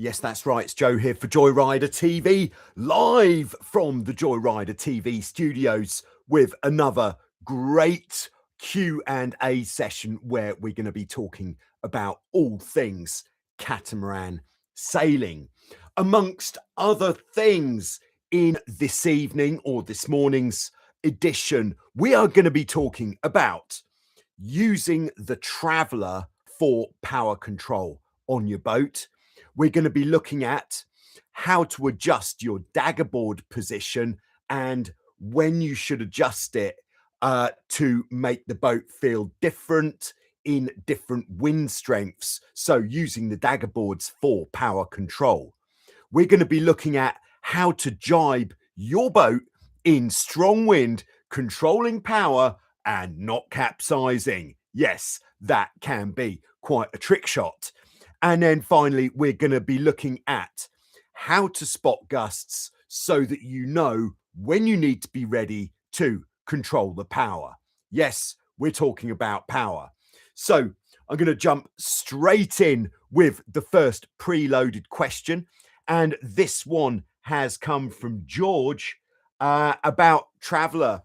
Yes, that's right. It's Joe here for Joyrider TV, live from the Joyrider TV studios with another great Q&A session where we're going to be talking about all things catamaran sailing. Amongst other things, in this evening or this morning's edition, we are going to be talking about using the Traveller for power control on your boat. We're going to be looking at how to adjust your daggerboard position and when you should adjust it to make the boat feel different in different wind strengths. So using the daggerboards for power control. We're going to be looking at how to jibe your boat in strong wind, controlling power and not capsizing. Yes, that can be quite a trick shot. And then finally, we're going to be looking at how to spot gusts so that you know when you need to be ready to control the power. Yes, we're talking about power. So I'm going to jump straight in with the first preloaded question. And this one has come from George about Traveller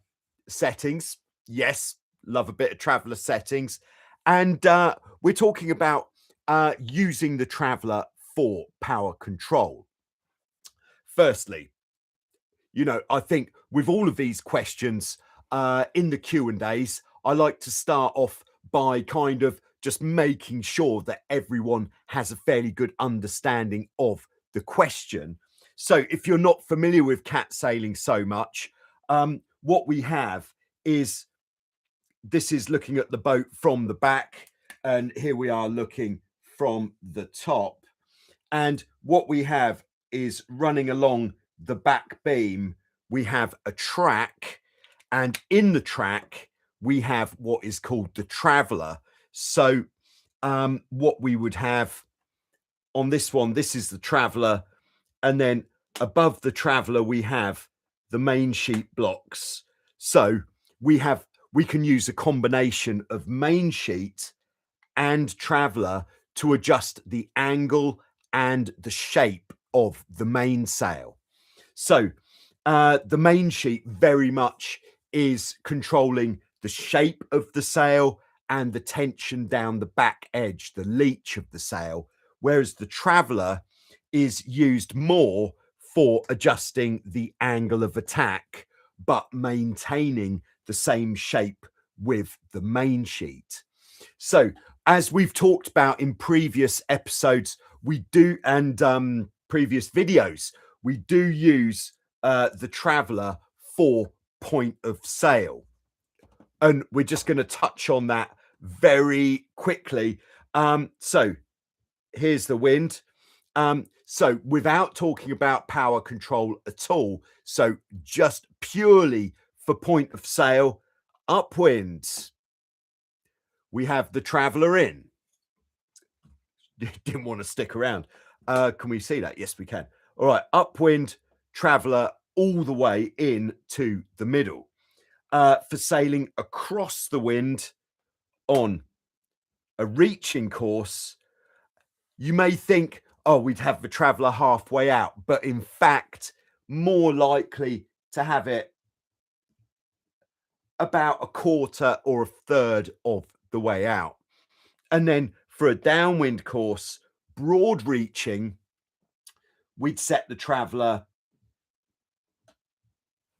settings. Yes, love a bit of Traveller settings. And we're talking about using the Traveller for power control. Firstly, I think with all of these questions in the Q&As, I like to start off by kind of just making sure that everyone has a fairly good understanding of the question. So if you're not familiar with cat sailing so much, what we have is, this is looking at the boat from the back, and here we are looking from the top. And what we have is running along the back beam, we have a track, and in the track, we have what is called the Traveller. So what we would have on this one, this is the Traveller, and then above the Traveller, we have the main sheet blocks. So we can use a combination of main sheet and Traveller to adjust the angle and the shape of the mainsail. So the main sheet very much is controlling the shape of the sail and the tension down the back edge, the leech of the sail, whereas the Traveller is used more for adjusting the angle of attack, but maintaining the same shape with the main sheet. So as we've talked about in previous episodes, and previous videos, we do use the Traveller for point of sail. And we're just going to touch on that very quickly. So here's the wind. So without talking about power control at all, so just purely for point of sail, upwind, we have the Traveller in. Didn't want to stick around. Can we see that? Yes, we can. All right, upwind, Traveller all the way in to the middle. For sailing across the wind on a reaching course, you may think, oh, we'd have the Traveller halfway out, but in fact, more likely to have it about a quarter or a third of the way out. And then for a downwind course, broad reaching, we'd set the Traveller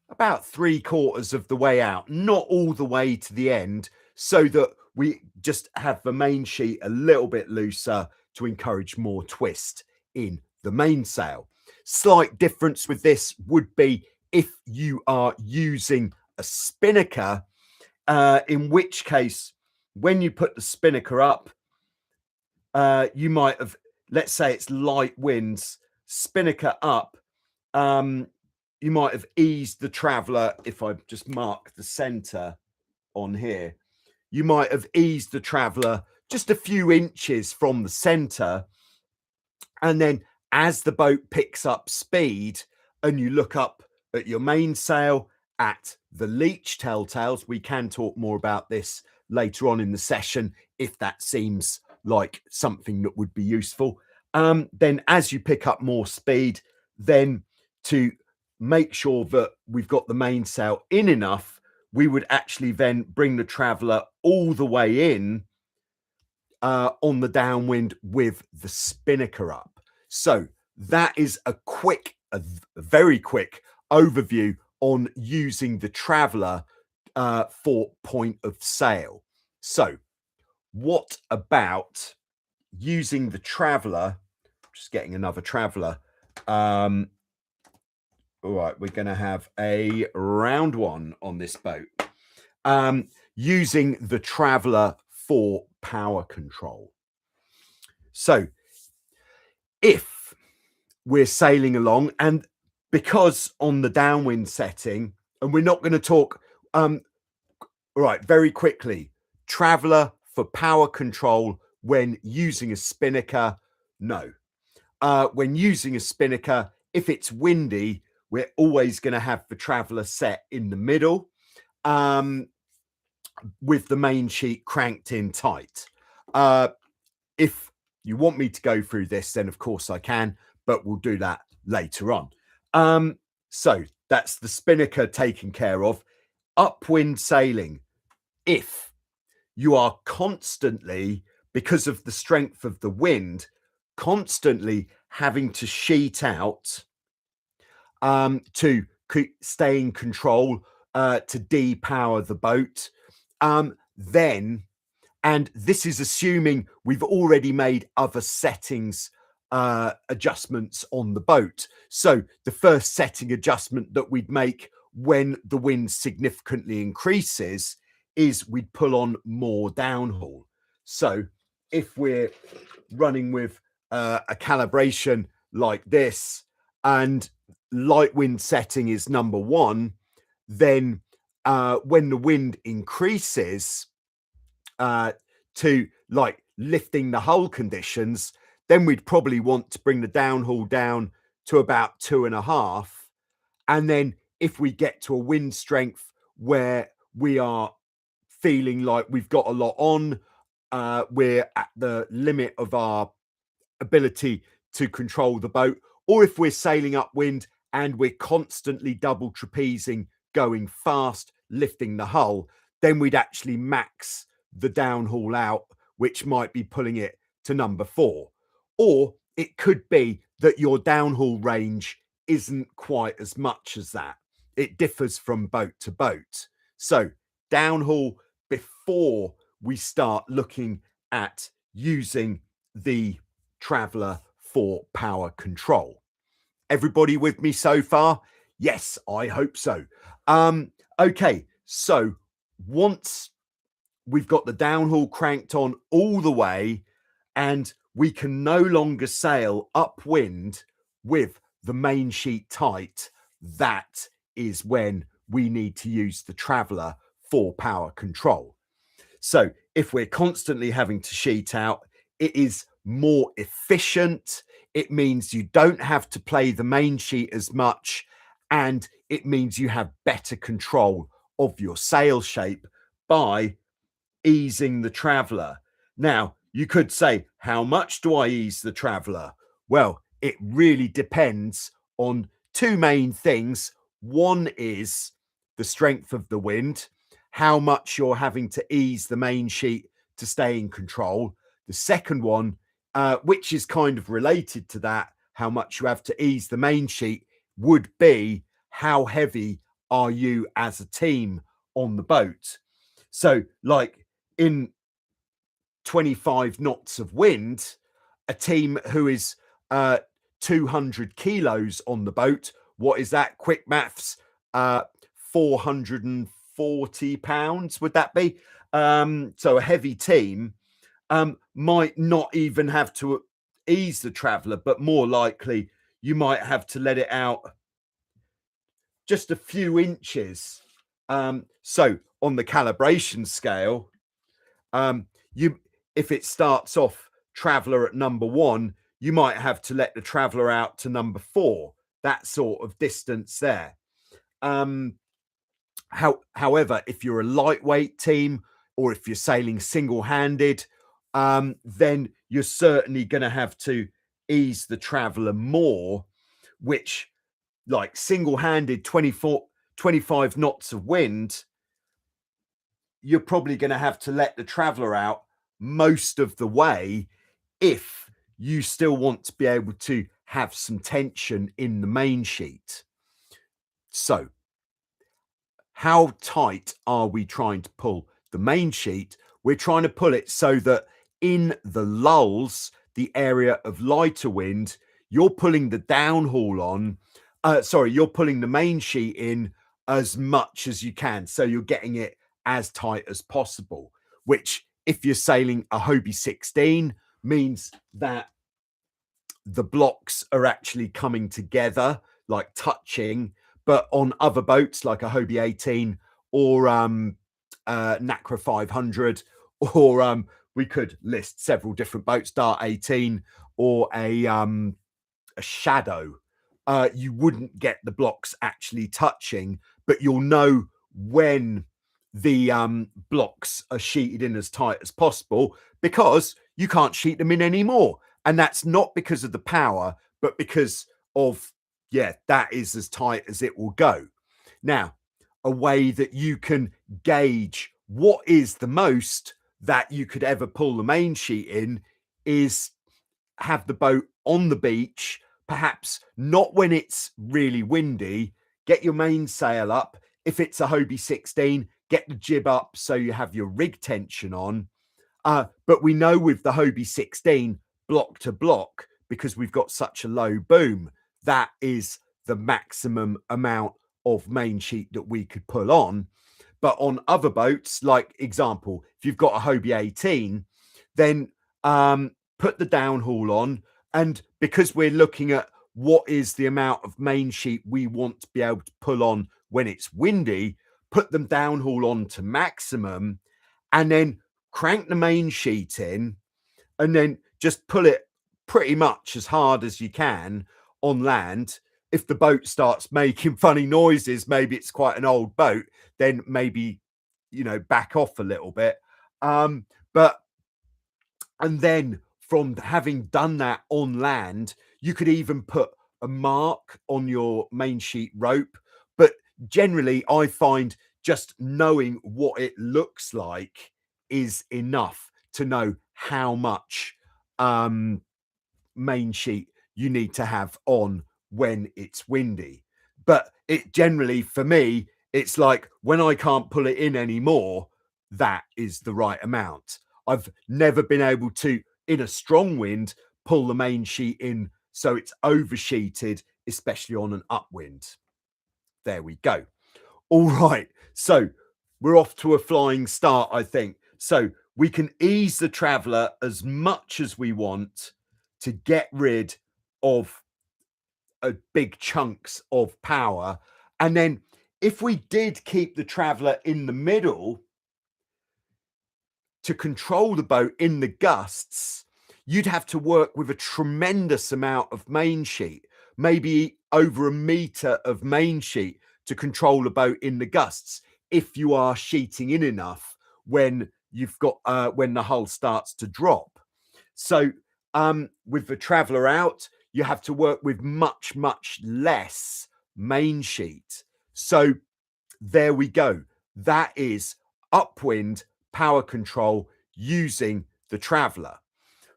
about 3/4 of the way out, not all the way to the end, so that we just have the main sheet a little bit looser to encourage more twist in the mainsail. Slight difference with this would be if you are using a spinnaker, in which case, when you put the spinnaker up, you might have, let's say it's light winds, spinnaker up, you might have eased the Traveller. If I just mark the center on here, you might have eased the Traveller just a few inches from the center. And then as the boat picks up speed and you look up at your mainsail at the leech telltales, we can talk more about this later on in the session if that seems like something that would be useful. Then as you pick up more speed, then to make sure that we've got the mainsail in enough, we would actually then bring the traveller all the way in on the downwind with the spinnaker up. So that is a very quick overview on using the traveller for point of sail. So what about using the traveller? Just getting another traveller. All right, we're going to have a round one on this boat. Using the traveller for power control. So if we're sailing along, and because on the downwind setting, and we're not going to talk, right, very quickly, traveller for power control when using a spinnaker, no. When using a spinnaker, if it's windy, we're always going to have the traveller set in the middle with the main sheet cranked in tight. If you want me to go through this, then of course I can, but we'll do that later on. So that's the spinnaker taken care of. Upwind sailing. If you are constantly, because of the strength of the wind, constantly having to sheet out to stay in control, to depower the boat, then, and this is assuming we've already made other settings adjustments on the boat. So the first setting adjustment that we'd make when the wind significantly increases is we'd pull on more downhaul. So if we're running with a calibration like this and light wind setting is number 1, then when the wind increases to like lifting the hull conditions, then we'd probably want to bring the downhaul down to about 2.5. And then if we get to a wind strength where we are feeling like we've got a lot on, we're at the limit of our ability to control the boat, or if we're sailing upwind and we're constantly double trapezing, going fast, lifting the hull, then we'd actually max the downhaul out, which might be pulling it to number 4. Or it could be that your downhaul range isn't quite as much as that. It differs from boat to boat. So downhaul before we start looking at using the traveller for power control. Everybody with me so far? Yes, I hope so. Okay, so once we've got the downhaul cranked on all the way and we can no longer sail upwind with the main sheet tight, that is when we need to use the traveller for power control. So if we're constantly having to sheet out, it is more efficient. It means you don't have to play the main sheet as much, and it means you have better control of your sail shape by easing the traveller. Now, you could say, how much do I ease the traveller? Well, it really depends on 2 main things. One is the strength of the wind, how much you're having to ease the main sheet to stay in control. The second one, which is kind of related to that, how much you have to ease the main sheet, would be how heavy are you as a team on the boat. So like in 25 knots of wind, a team who is 200 kilos on the boat, what is that? Quick maths, 440 pounds, would that be? So a heavy team might not even have to ease the traveller, but more likely you might have to let it out just a few inches. So on the calibration scale, if it starts off traveller at number 1, you might have to let the traveller out to number 4, that sort of distance there. However, if you're a lightweight team or if you're sailing single-handed, then you're certainly going to have to ease the traveler more, which like single-handed 25 knots of wind, you're probably going to have to let the traveler out most of the way if you still want to be able to have some tension in the main sheet. So how tight are we trying to pull the main sheet? We're trying to pull it so that in the lulls, the area of lighter wind, you're pulling the downhaul on, you're pulling the main sheet in as much as you can. So you're getting it as tight as possible, which if you're sailing a Hobie 16 means that the blocks are actually coming together, like touching. But on other boats like a Hobie 18 or Nacra 500, or we could list several different boats, Dart 18 or a Shadow, you wouldn't get the blocks actually touching, but you'll know when the blocks are sheeted in as tight as possible because you can't sheet them in anymore. And that's not because of the power, but because of, yeah, that is as tight as it will go. Now, a way that you can gauge what is the most that you could ever pull the main sheet in is have the boat on the beach, perhaps not when it's really windy. Get your mainsail up. If it's a Hobie 16, get the jib up so you have your rig tension on. But we know with the Hobie 16, block to block, because we've got such a low boom, that is the maximum amount of main sheet that we could pull on. But on other boats, like example, if you've got a Hobie 18, then put the downhaul on. And because we're looking at what is the amount of main sheet we want to be able to pull on when it's windy, put them downhaul on to maximum and then crank the main sheet in and then just pull it pretty much as hard as you can on land. If the boat starts making funny noises, maybe it's quite an old boat, then maybe, you know, back off a little bit. And then from having done that on land, you could even put a mark on your main sheet rope. But generally, I find just knowing what it looks like is enough to know how much main sheet you need to have on when it's windy. But it generally, for me, it's like when I can't pull it in anymore, that is the right amount. I've never been able to, in a strong wind, pull the main sheet in so it's oversheeted, especially on an upwind. There we go. All right, so we're off to a flying start, I think. So we can ease the traveler as much as we want to get rid of big chunks of power. And then if we did keep the traveler in the middle to control the boat in the gusts, you'd have to work with a tremendous amount of main sheet, maybe over 1 meter of main sheet to control a boat in the gusts if you are sheeting in enough when you've got when the hull starts to drop. So with the traveler out, you have to work with much less main sheet. So there we go. That is upwind power control using the traveler.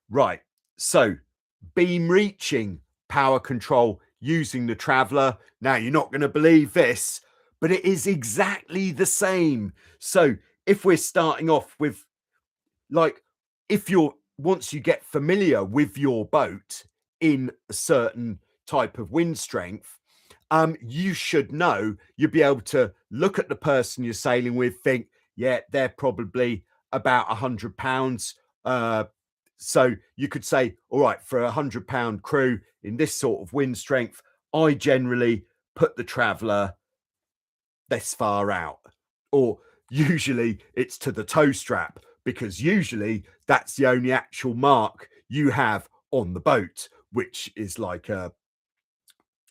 Right, so beam reaching power control using the traveler. Now, you're not going to believe this, but it is exactly the same. So if we're starting off with, like, if you're, once you get familiar with your boat in a certain type of wind strength, you should know, you'll be able to look at the person you're sailing with, think, yeah, they're probably about 100 pounds. So you could say, all right, for a 100-pound crew in this sort of wind strength, I generally put the traveler this far out, or usually it's to the tow strap, because usually that's the only actual mark you have on the boat, which is like a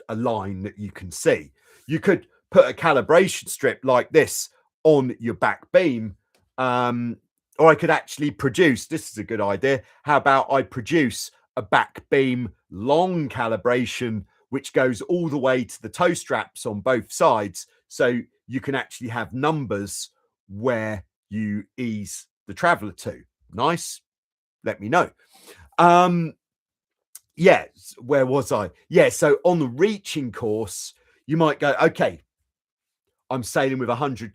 line that you can see. You could put a calibration strip like this on your back beam, or I could actually produce, this is a good idea, how about I produce a back beam, long calibration, which goes all the way to the toe straps on both sides. So you can actually have numbers where you ease the traveler to. Nice. Let me know. Yeah, where was I? Yeah, so on the reaching course, you might go, okay, I'm sailing with 100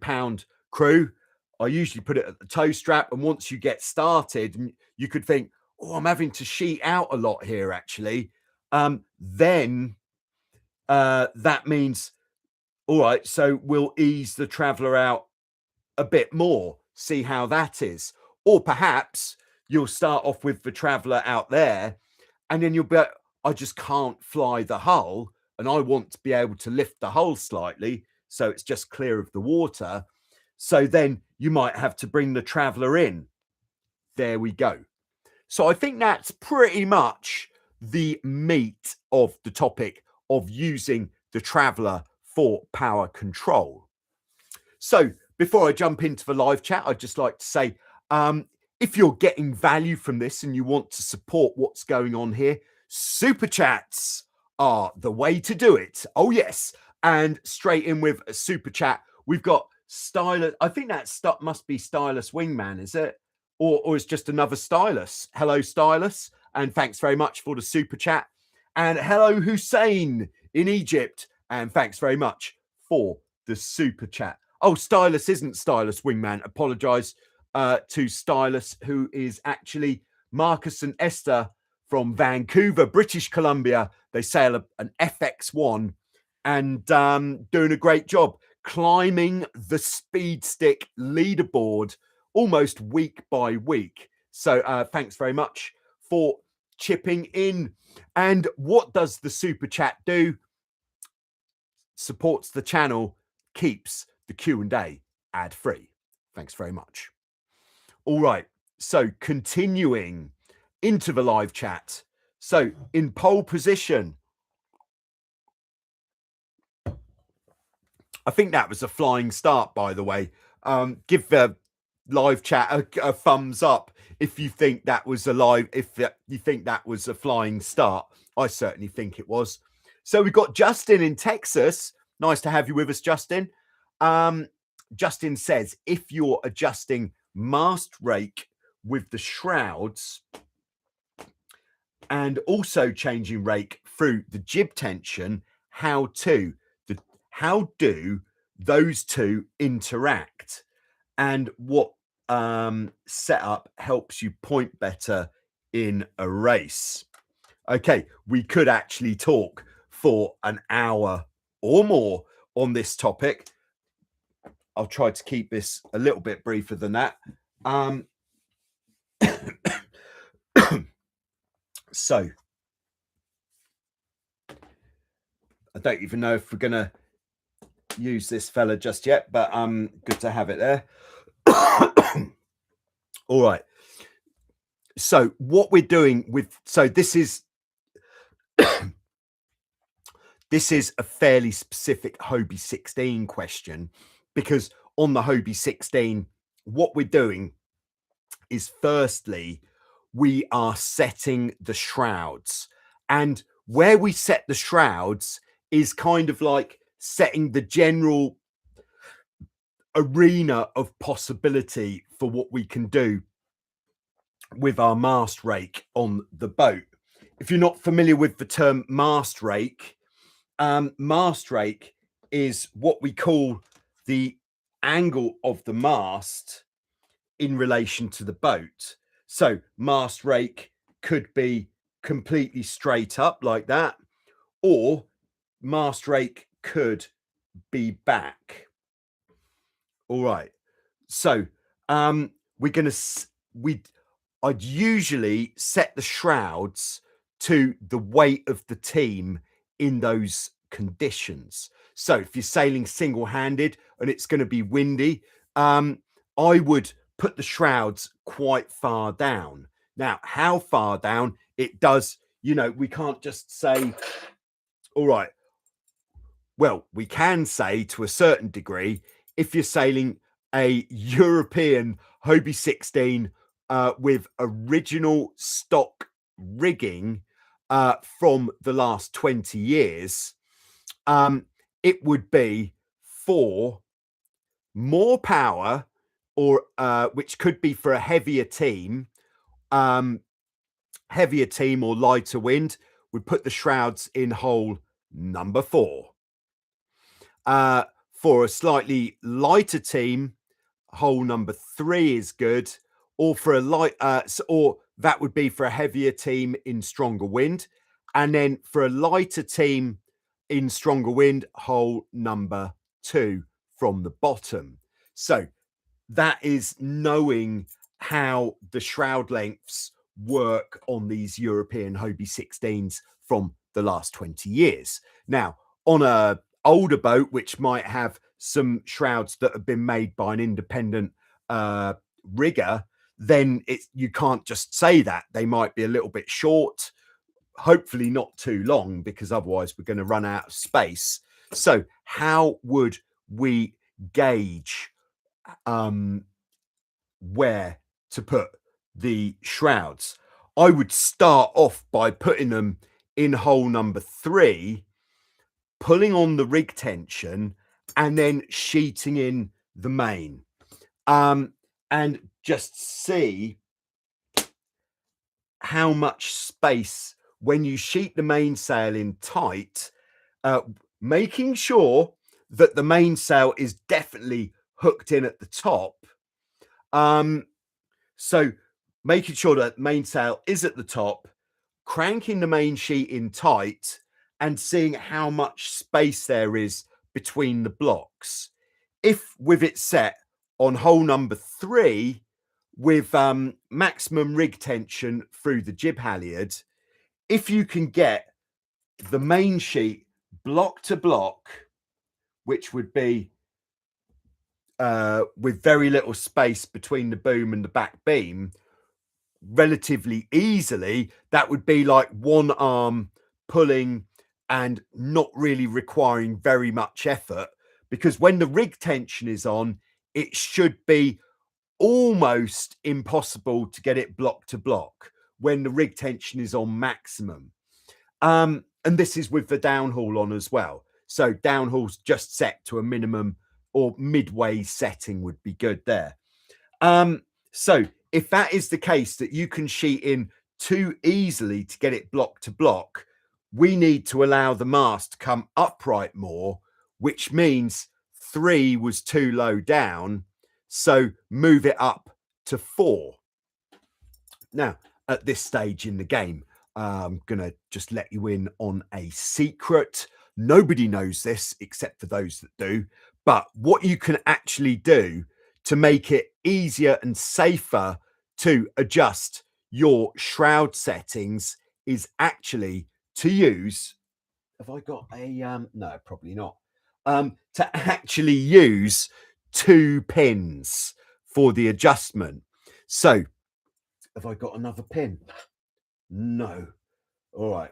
pound crew. I usually put it at the toe strap. And once you get started, you could think, oh, I'm having to sheet out a lot here, actually. Then that means, all right, so we'll ease the traveler out a bit more, see how that is. Or perhaps you'll start off with the traveler out there and then you'll be, I just can't fly the hull and I want to be able to lift the hull slightly so it's just clear of the water. So then you might have to bring the traveler in. There we go. So I think that's pretty much the meat of the topic of using the traveler for power control. So before I jump into the live chat, I'd just like to say, if you're getting value from this and you want to support what's going on here, super chats are the way to do it. Oh, yes. And straight in with a super chat, we've got Stylus. I think that must be Stylus Wingman, is it? Or it's just another Stylus. Hello, Stylus. And thanks very much for the super chat. And hello, Hussein in Egypt. And thanks very much for the super chat. Oh, Stylus isn't Stylus Wingman. Apologize to Stylus, who is actually Marcus and Esther from Vancouver, British Columbia. They sail an FX1 and doing a great job climbing the speed stick leaderboard almost week by week. So thanks very much for chipping in. And what does the super chat do? Supports the channel, keeps the Q&A ad free. Thanks very much. All right, so continuing into the live chat. So in pole position, I think that was a flying start, by the way. Give the live chat a thumbs up if you think that was you think that was a flying start. I certainly think it was. So we've got Justin in Texas. Nice to have you with us, Justin. Justin says, if you're adjusting mast rake with the shrouds and also changing rake through the jib tension, how do those two interact, and what setup helps you point better in a race? Okay, we could actually talk for an hour or more on this topic. I'll try to keep this a little bit briefer than that. So I don't even know if we're going to use this fella just yet, but good to have it there. All right. So what we're doing this is this is a fairly specific Hobie 16 question, because on the Hobie 16, what we're doing is, firstly, we are setting the shrouds. And where we set the shrouds is kind of like setting the general arena of possibility for what we can do with our mast rake on the boat. If you're not familiar with the term mast rake is what we call the angle of the mast in relation to the boat. So mast rake could be completely straight up like that, or mast rake could be back. All right. So I'd usually set the shrouds to the weight of the team in those conditions. So if you're sailing single-handed and it's going to be windy, I would put the shrouds quite far down. Now, how far down? It does, we can't just say, all right. Well, we can say to a certain degree, if you're sailing a European Hobie 16 with original stock rigging from the last 20 years, it would be for more power, or which could be for a heavier team or lighter wind. We put the shrouds in hole number 4. For a slightly lighter team, hole number 3 is good, or for a light or that would be for a heavier team in stronger wind. And then for a lighter team in stronger wind, hole number 2 from the bottom. So that is knowing how the shroud lengths work on these European Hobie 16s from the last 20 years. Now, on a older boat, which might have some shrouds that have been made by an independent rigger, then you can't just say that. They might be a little bit short, hopefully not too long, because otherwise we're going to run out of space. So how would we gauge where to put the shrouds? I would start off by putting them in hole number 3, pulling on the rig tension, and then sheeting in the main, and just see how much space when you sheet the mainsail in tight, making sure that the mainsail is definitely hooked in at the top. So making sure that mainsail is at the top, cranking the main sheet in tight, and seeing how much space there is between the blocks. If with it set on hole number 3 with maximum rig tension through the jib halyard, if you can get the main sheet block to block, which would be with very little space between the boom and the back beam, relatively easily, that would be like one arm pulling and not really requiring very much effort, because when the rig tension is on, it should be almost impossible to get it block to block when the rig tension is on maximum. And this is with the downhaul on as well. So downhaul's just set to a minimum or midway setting would be good there. So if that is the case, that you can sheet in too easily to get it block to block, we need to allow the mast to come upright more, which means 3 was too low down. So move it up to 4. Now, at this stage in the game, I'm going to just let you in on a secret. Nobody knows this except for those that do. But what you can actually do to make it easier and safer to adjust your shroud settings is actually to use, have I got a no, probably not, to actually use 2 pins for the adjustment. So have I got another pin? No. All right,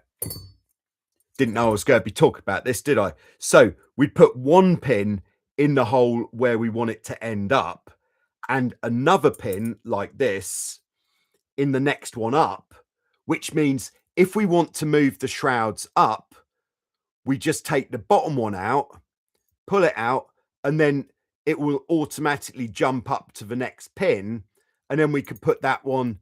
didn't know I was going to be talking about this, did I? So we put 1 pin in the hole where we want it to end up, and another pin like this in the next one up, which means if we want to move the shrouds up, we just take the bottom one out, pull it out, and then it will automatically jump up to the next pin, and then we could put that one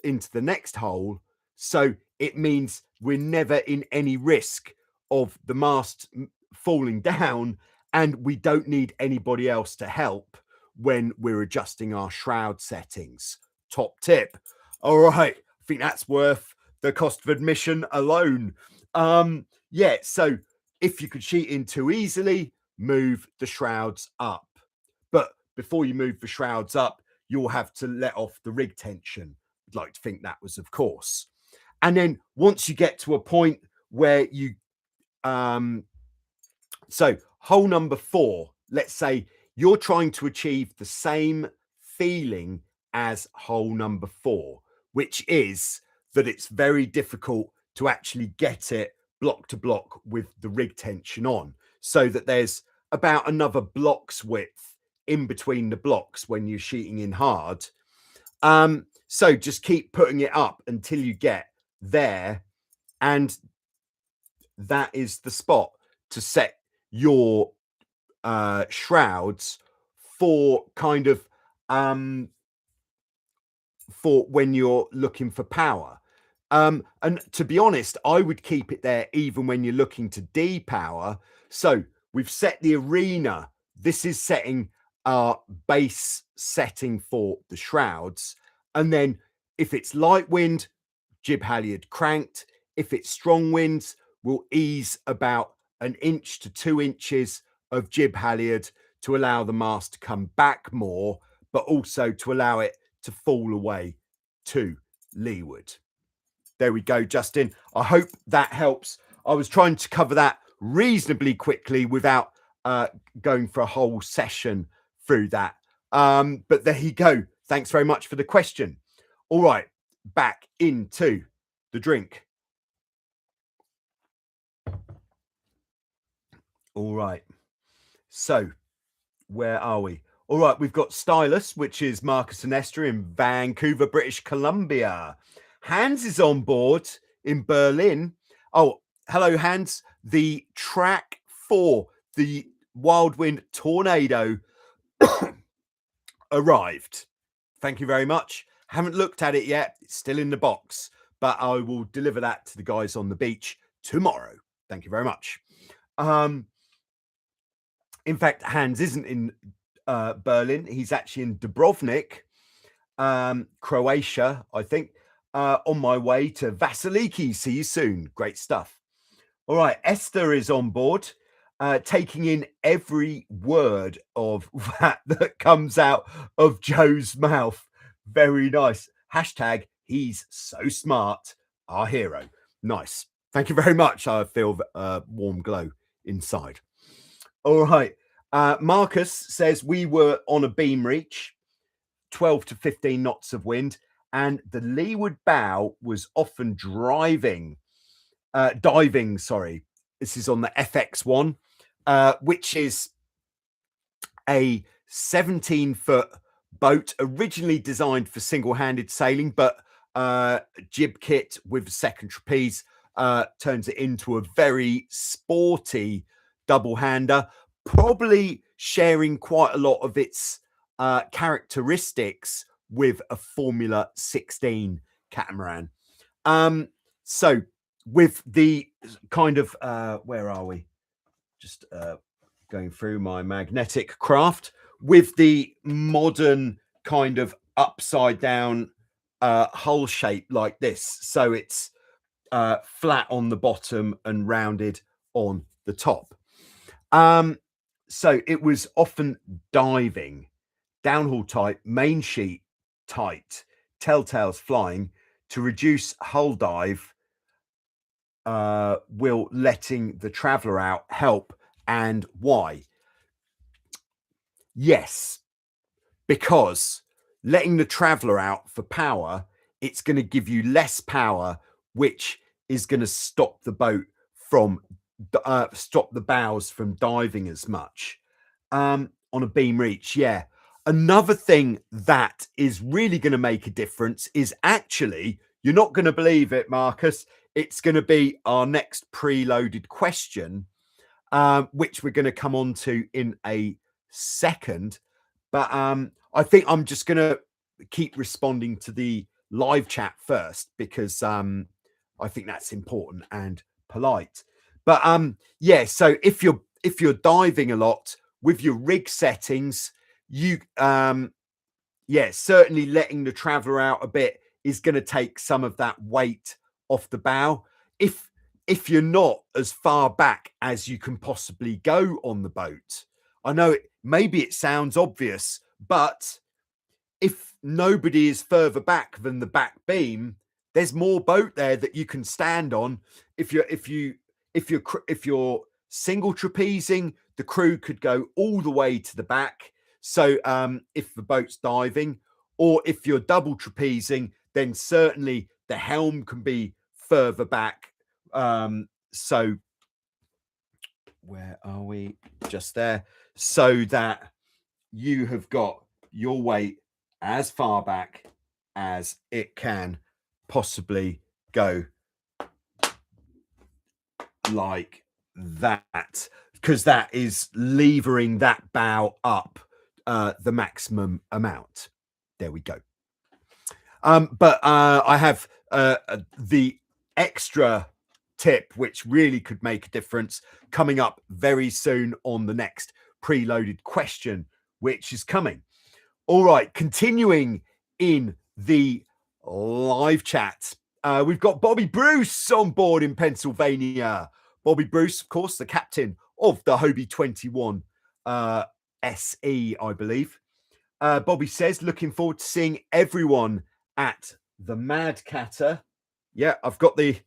into the next hole. So it means we're never in any risk of the mast falling down, and we don't need anybody else to help when we're adjusting our shroud settings. Top tip. All right, I think that's worth the cost of admission alone. Yeah, so if you could sheet in too easily, move the shrouds up. But before you move the shrouds up, you'll have to let off the rig tension. I'd like to think that was, of course. And then once you get to a point where you so hole number 4, let's say you're trying to achieve the same feeling as hole number 4, which is that it's very difficult to actually get it block to block with the rig tension on, so that there's about another block's width in between the blocks when you're sheeting in hard. So just keep putting it up until you get there, and that is the spot to set your shrouds for kind of for when you're looking for power. And to be honest, I would keep it there even when you're looking to depower. So we've set the arena. This is setting our base setting for the shrouds. And then if it's light wind, jib halyard cranked. If it's strong winds, we'll ease about 1 inch to 2 inches of jib halyard to allow the mast to come back more, but also to allow it to fall away to leeward. There we go, Justin. I hope that helps. I was trying to cover that reasonably quickly without going for a whole session through that. But there you go. Thanks very much for the question. All right, back into the drink. All right. So where are we? All right, we've got Stylus, which is Marcus and Esther in Vancouver, British Columbia. Hans is on board in Berlin. Oh, hello, Hans. The track for the Wildwind Tornado arrived. Thank you very much. Haven't looked at it yet. It's still in the box, but I will deliver that to the guys on the beach tomorrow. Thank you very much. In fact, Hans isn't in Berlin. He's actually in Dubrovnik, Croatia, I think, on my way to Vasiliki. See you soon. Great stuff. All right, Esther is on board, taking in every word of that comes out of Joe's mouth. Very nice. Hashtag he's so smart. Our hero. Nice. Thank you very much. I feel a warm glow inside. All right. Marcus says we were on a beam reach, 12 to 15 knots of wind, and the leeward bow was often diving. Sorry, this is on the FX1, which is a 17-foot boat originally designed for single-handed sailing, but jib kit with a second trapeze turns it into a very sporty double-hander, probably sharing quite a lot of its characteristics with a Formula 16 catamaran. So with the kind of where are we? Just going through my magnetic craft with the modern kind of upside down hull shape like this. So it's flat on the bottom and rounded on the top. So it was often diving, downhaul type, main sheet tight, telltales flying to reduce hull dive. Will letting the traveller out help, and why? Yes, because letting the traveller out for power, it's going to give you less power, which is going to stop the boat from stop the bows from diving as much on a beam reach. Yeah. Another thing that is really going to make a difference is actually, you're not going to believe it, Marcus. It's going to be our next preloaded question, which we're going to come on to in a second. But I think I'm just going to keep responding to the live chat first, because I think that's important and polite. But yeah, so if you're diving a lot with your rig settings, you yeah, certainly letting the traveller out a bit is going to take some of that weight off the bow. If you're not as far back as you can possibly go on the boat, I know maybe it sounds obvious, but if nobody is further back than the back beam, there's more boat there that you can stand on. If you're single trapezing, the crew could go all the way to the back. So if the boat's diving, or if you're double trapezing, then certainly the helm can be further back. So where are we? Just there. So that you have got your weight as far back as it can possibly go, like that, because that is levering that bow up the maximum amount. There we go. But I have the extra tip, which really could make a difference, coming up very soon on the next preloaded question, which is coming. All right, continuing in the live chat, we've got Bobby Bruce on board in Pennsylvania. Bobby Bruce, of course, the captain of the Hobie 21 SE, I believe. Bobby says, looking forward to seeing everyone at the Mad Catter. Yeah, I've got the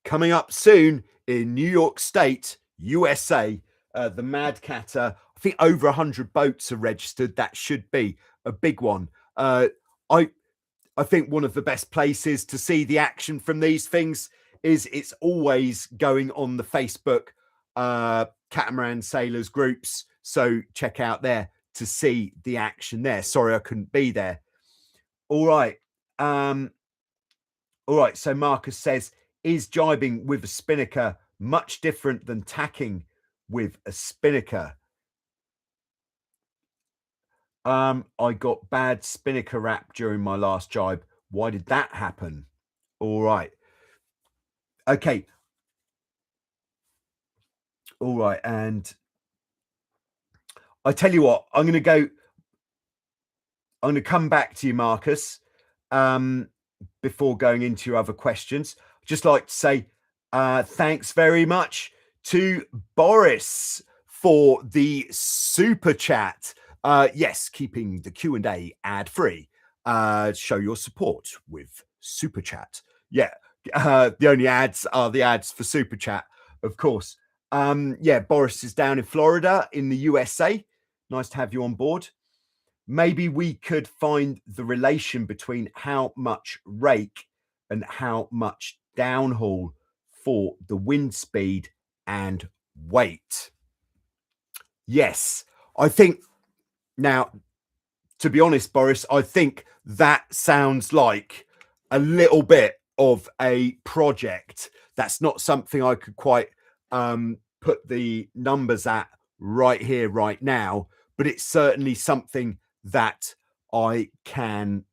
coming up soon in New York State, USA. The Mad Catter. I think over 100 boats are registered. That should be a big one. I think one of the best places to see the action from these things is it's always going on the Facebook Catamaran Sailors groups. So check out there to see the action there. Sorry, I couldn't be there. All right. All right. So Marcus says, is jibing with a spinnaker much different than tacking with a spinnaker? I got bad spinnaker wrap during my last jibe. Why did that happen? All right. Okay. All right. And I tell you what, I'm going to come back to you, Marcus, before going into your other questions. I'd just like to say thanks very much to Boris for the super chat. Yes, keeping the Q&A ad-free. Show your support with super chat. Yeah, the only ads are the ads for super chat, of course. Yeah, Boris is down in Florida in the USA. Nice to have you on board. Maybe we could find the relation between how much rake and how much downhaul for the wind speed and weight. Yes, I think now, to be honest, Boris, I think that sounds like a little bit of a project. That's not something I could quite put the numbers at right here, right now, but it's certainly something that I can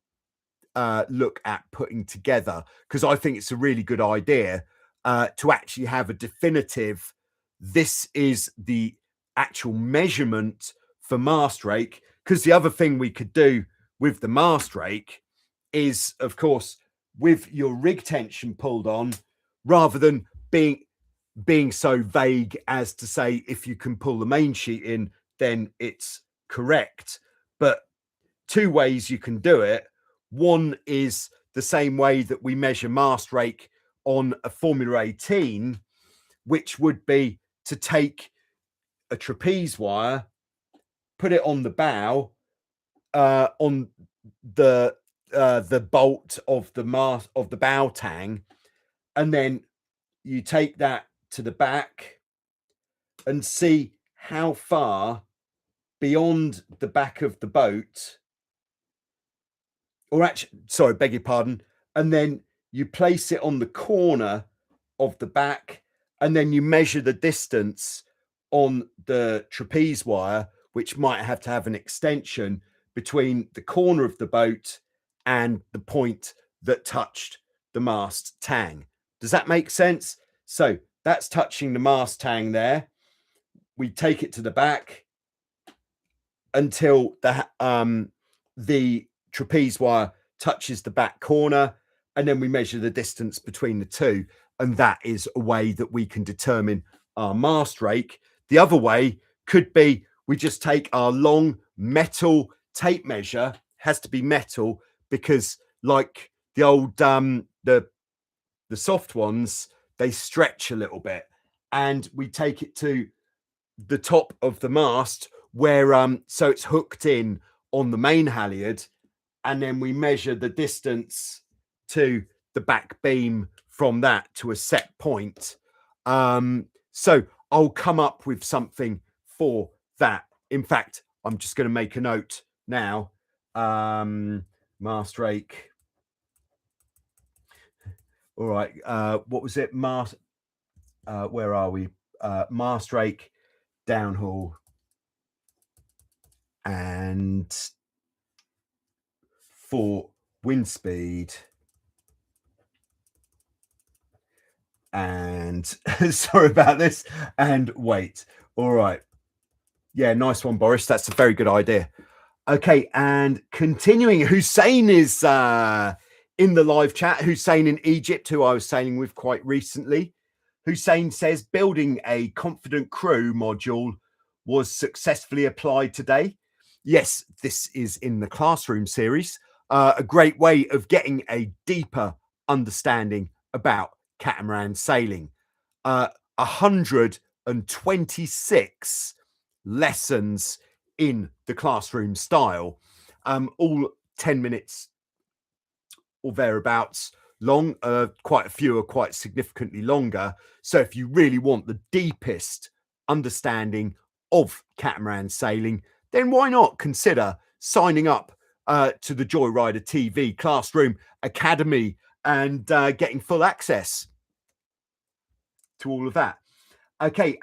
look at putting together, because I think it's a really good idea to actually have a definitive, this is the actual measurement for mast rake. Because the other thing we could do with the mast rake is, of course, with your rig tension pulled on, rather than being so vague as to say if you can pull the main sheet in, then it's correct. But two ways you can do it. One is the same way that we measure mast rake on a Formula 18, which would be to take a trapeze wire, put it on the bow, on the bolt of the mast of the bow tang, and then you take that to the back and see how far beyond the back of the boat, or actually, sorry, beg your pardon, and then you place it on the corner of the back, and then you measure the distance on the trapeze wire, which might have to have an extension between the corner of the boat and the point that touched the mast tang. Does that make sense? So that's touching the mast tang there. We take it to the back until the trapeze wire touches the back corner, and then we measure the distance between the two, and that is a way that we can determine our mast rake. The other way could be we just take our long metal tape measure, has to be metal, because like the old the soft ones, they stretch a little bit, and we take it to the top of the mast where so it's hooked in on the main halyard, and then we measure the distance to the back beam from that to a set point. So I'll come up with something for that. In fact, I'm just going to make a note now Mast rake. All right. What was it? Mast. Where are we? Mast rake, downhaul, and for wind speed. And sorry about this. And weight. All right. Yeah, nice one, Boris. That's a very good idea. Okay, and continuing, Hussein is in the live chat. Hussein in Egypt, who I was sailing with quite recently. Hussein says building a confident crew module was successfully applied today. Yes, this is in the classroom series. A great way of getting a deeper understanding about catamaran sailing. 126 lessons in the classroom style, all 10 minutes or thereabouts long. Quite a few are quite significantly longer. So if you really want the deepest understanding of catamaran sailing, then why not consider signing up to the Joyrider TV Classroom Academy and getting full access to all of that. Okay,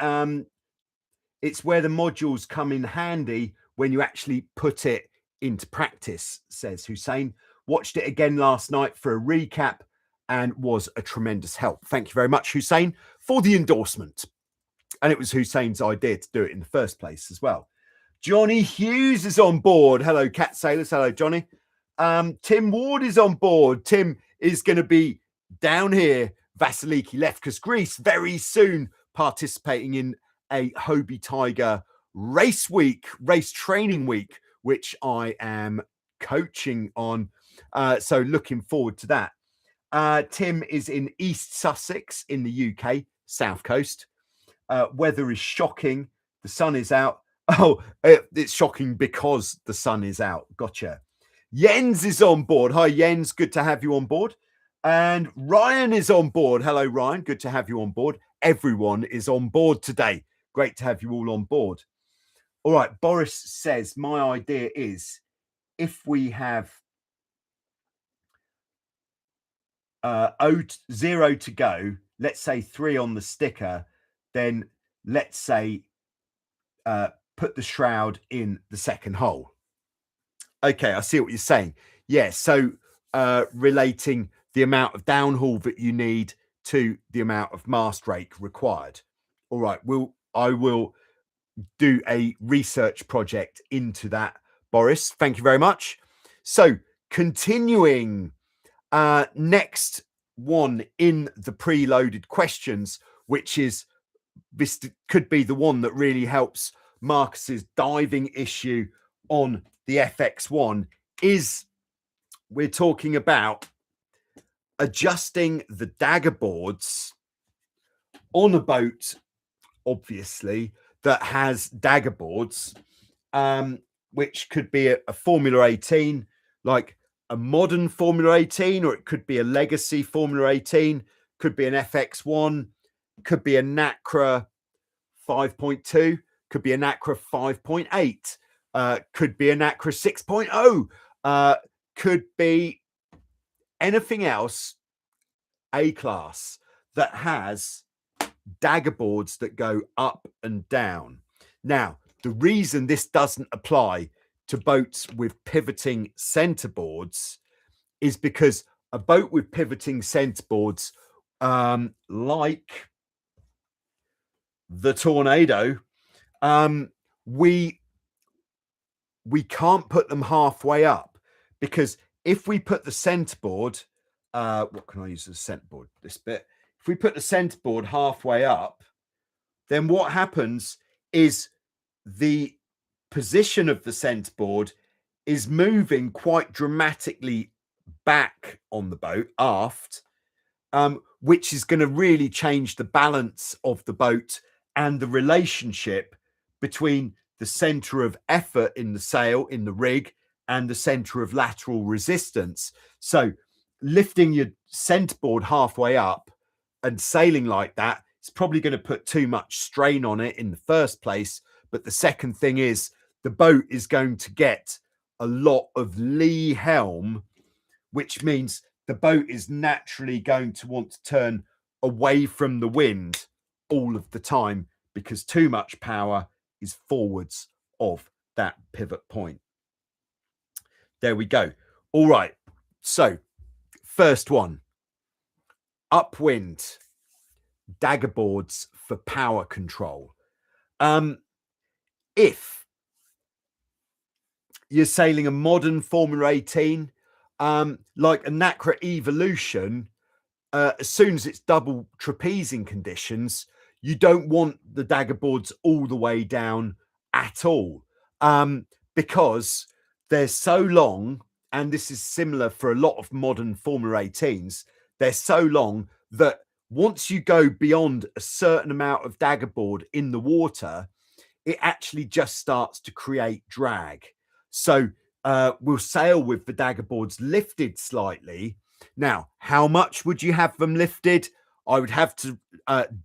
it's where the modules come in handy when you actually put it into practice, says Hussein. Watched it again last night for a recap and was a tremendous help. Thank you very much, Hussein, for the endorsement. And it was Hussein's idea to do it in the first place as well. Johnny Hughes is on board. Hello, Cat Sailors. Hello, Johnny. Tim Ward is on board. Tim is going to be down here, Vasiliki Lefkas, Greece, very soon, participating in a Hobie Tiger race training week, which I am coaching on. So looking forward to that. Tim is in East Sussex in the UK, South Coast. Weather is shocking. The sun is out. Oh, it's shocking because the sun is out. Gotcha. Jens is on board. Hi, Jens. Good to have you on board. And Ryan is on board. Hello, Ryan. Good to have you on board. Everyone is on board today. Great to have you all on board. All right. Boris says, my idea is if we have 0 to go, let's say 3 on the sticker, then let's say put the shroud in the second hole. Okay, I see what you're saying. Yeah, so relating the amount of downhaul that you need to the amount of mast rake required. All right, I will do a research project into that, Boris. Thank you very much. So continuing, next one in the preloaded questions, which is, this could be the one that really helps Marcus's diving issue on the FX1, is we're talking about adjusting the daggerboards on a boat, obviously, that has daggerboards, which could be a Formula 18, like a modern Formula 18, or it could be a legacy Formula 18, could be an FX1, could be a Nacra 5.2, could be a Nacra 5.8, could be a Nacra 6.0, could be anything else A-class that has daggerboards that go up and down. Now, the reason this doesn't apply to boats with pivoting centerboards is because a boat with pivoting centerboards, like the Tornado, we can't put them halfway up, because if we put the centerboard, what can I use as a centerboard? This bit. If we put the centerboard halfway up, then what happens is the position of the centerboard is moving quite dramatically back on the boat, aft, which is going to really change the balance of the boat and the relationship between the center of effort in the sail, in the rig, and the center of lateral resistance. So lifting your centerboard halfway up and sailing like that, it's probably going to put too much strain on it in the first place. But the second thing is the boat is going to get a lot of lee helm, which means the boat is naturally going to want to turn away from the wind all of the time, because too much power is forwards of that pivot point. There we go. All right. So first one, upwind, daggerboards for power control. If you're sailing a modern Formula 18, like a Nacra Evolution, as soon as it's double trapezing conditions, you don't want the daggerboards all the way down at all, because they're so long, and this is similar for a lot of modern Formula 18s, they're so long that once you go beyond a certain amount of daggerboard in the water, it actually just starts to create drag. So we'll sail with the daggerboards lifted slightly. Now, how much would you have them lifted? I would have to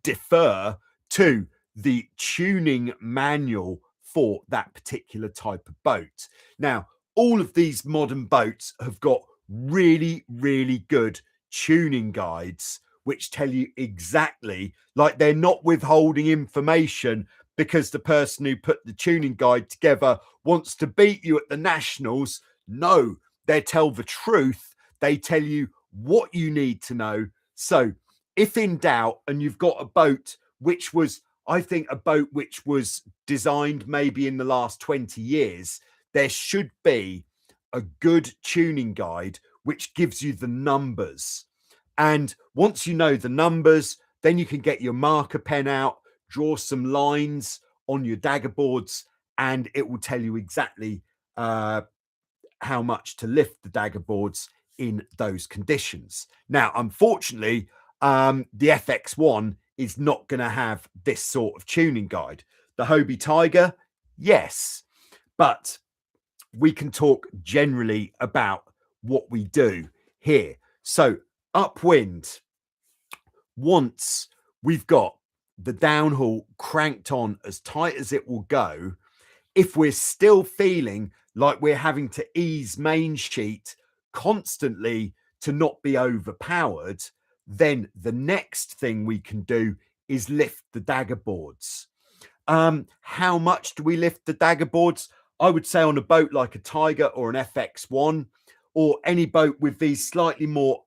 defer to the tuning manual for that particular type of boat. Now, all of these modern boats have got really, really good tuning guides, which tell you exactly, like, they're not withholding information because the person who put the tuning guide together wants to beat you at the nationals. No, they tell the truth. They tell you what you need to know. So if in doubt, and you've got a boat which was, I think, a boat which was designed maybe in the last 20 years, there should be a good tuning guide which gives you the numbers. And once you know the numbers, then you can get your marker pen out, draw some lines on your daggerboards, and it will tell you exactly how much to lift the daggerboards in those conditions. Now, unfortunately, the FX1 is not going to have this sort of tuning guide. The Hobie Tiger, yes, but we can talk generally about what we do here. So upwind, once we've got the downhaul cranked on as tight as it will go, if we're still feeling like we're having to ease main sheet constantly to not be overpowered, then the next thing we can do is lift the daggerboards. How much do we lift the daggerboards? I would say on a boat like a Tiger or an FX1, or any boat with these slightly more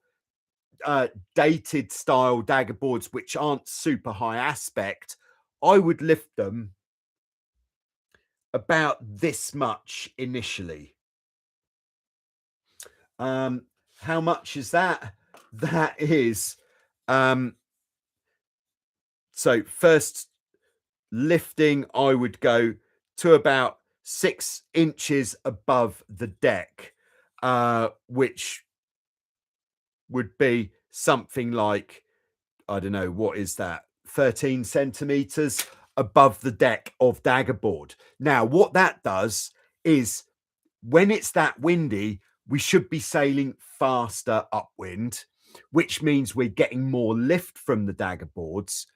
dated style daggerboards which aren't super high aspect, I would lift them about this much initially. How much is that? That is so first lifting, I would go to about 6 inches above the deck, which would be something like, I don't know, what is that, 13 centimeters above the deck of daggerboard. Now, what that does is, when it's that windy, we should be sailing faster upwind, which means we're getting more lift from the daggerboards.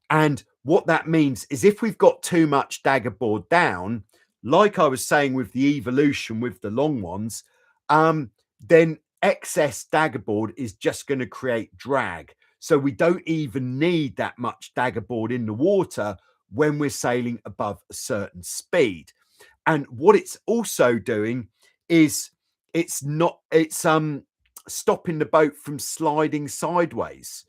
And what that means is, if we've got too much daggerboard down, like I was saying with the Evolution with the long ones, then excess daggerboard is just going to create drag. So we don't even need that much daggerboard in the water when we're sailing above a certain speed. And what it's also doing is it's stopping the boat from sliding sideways.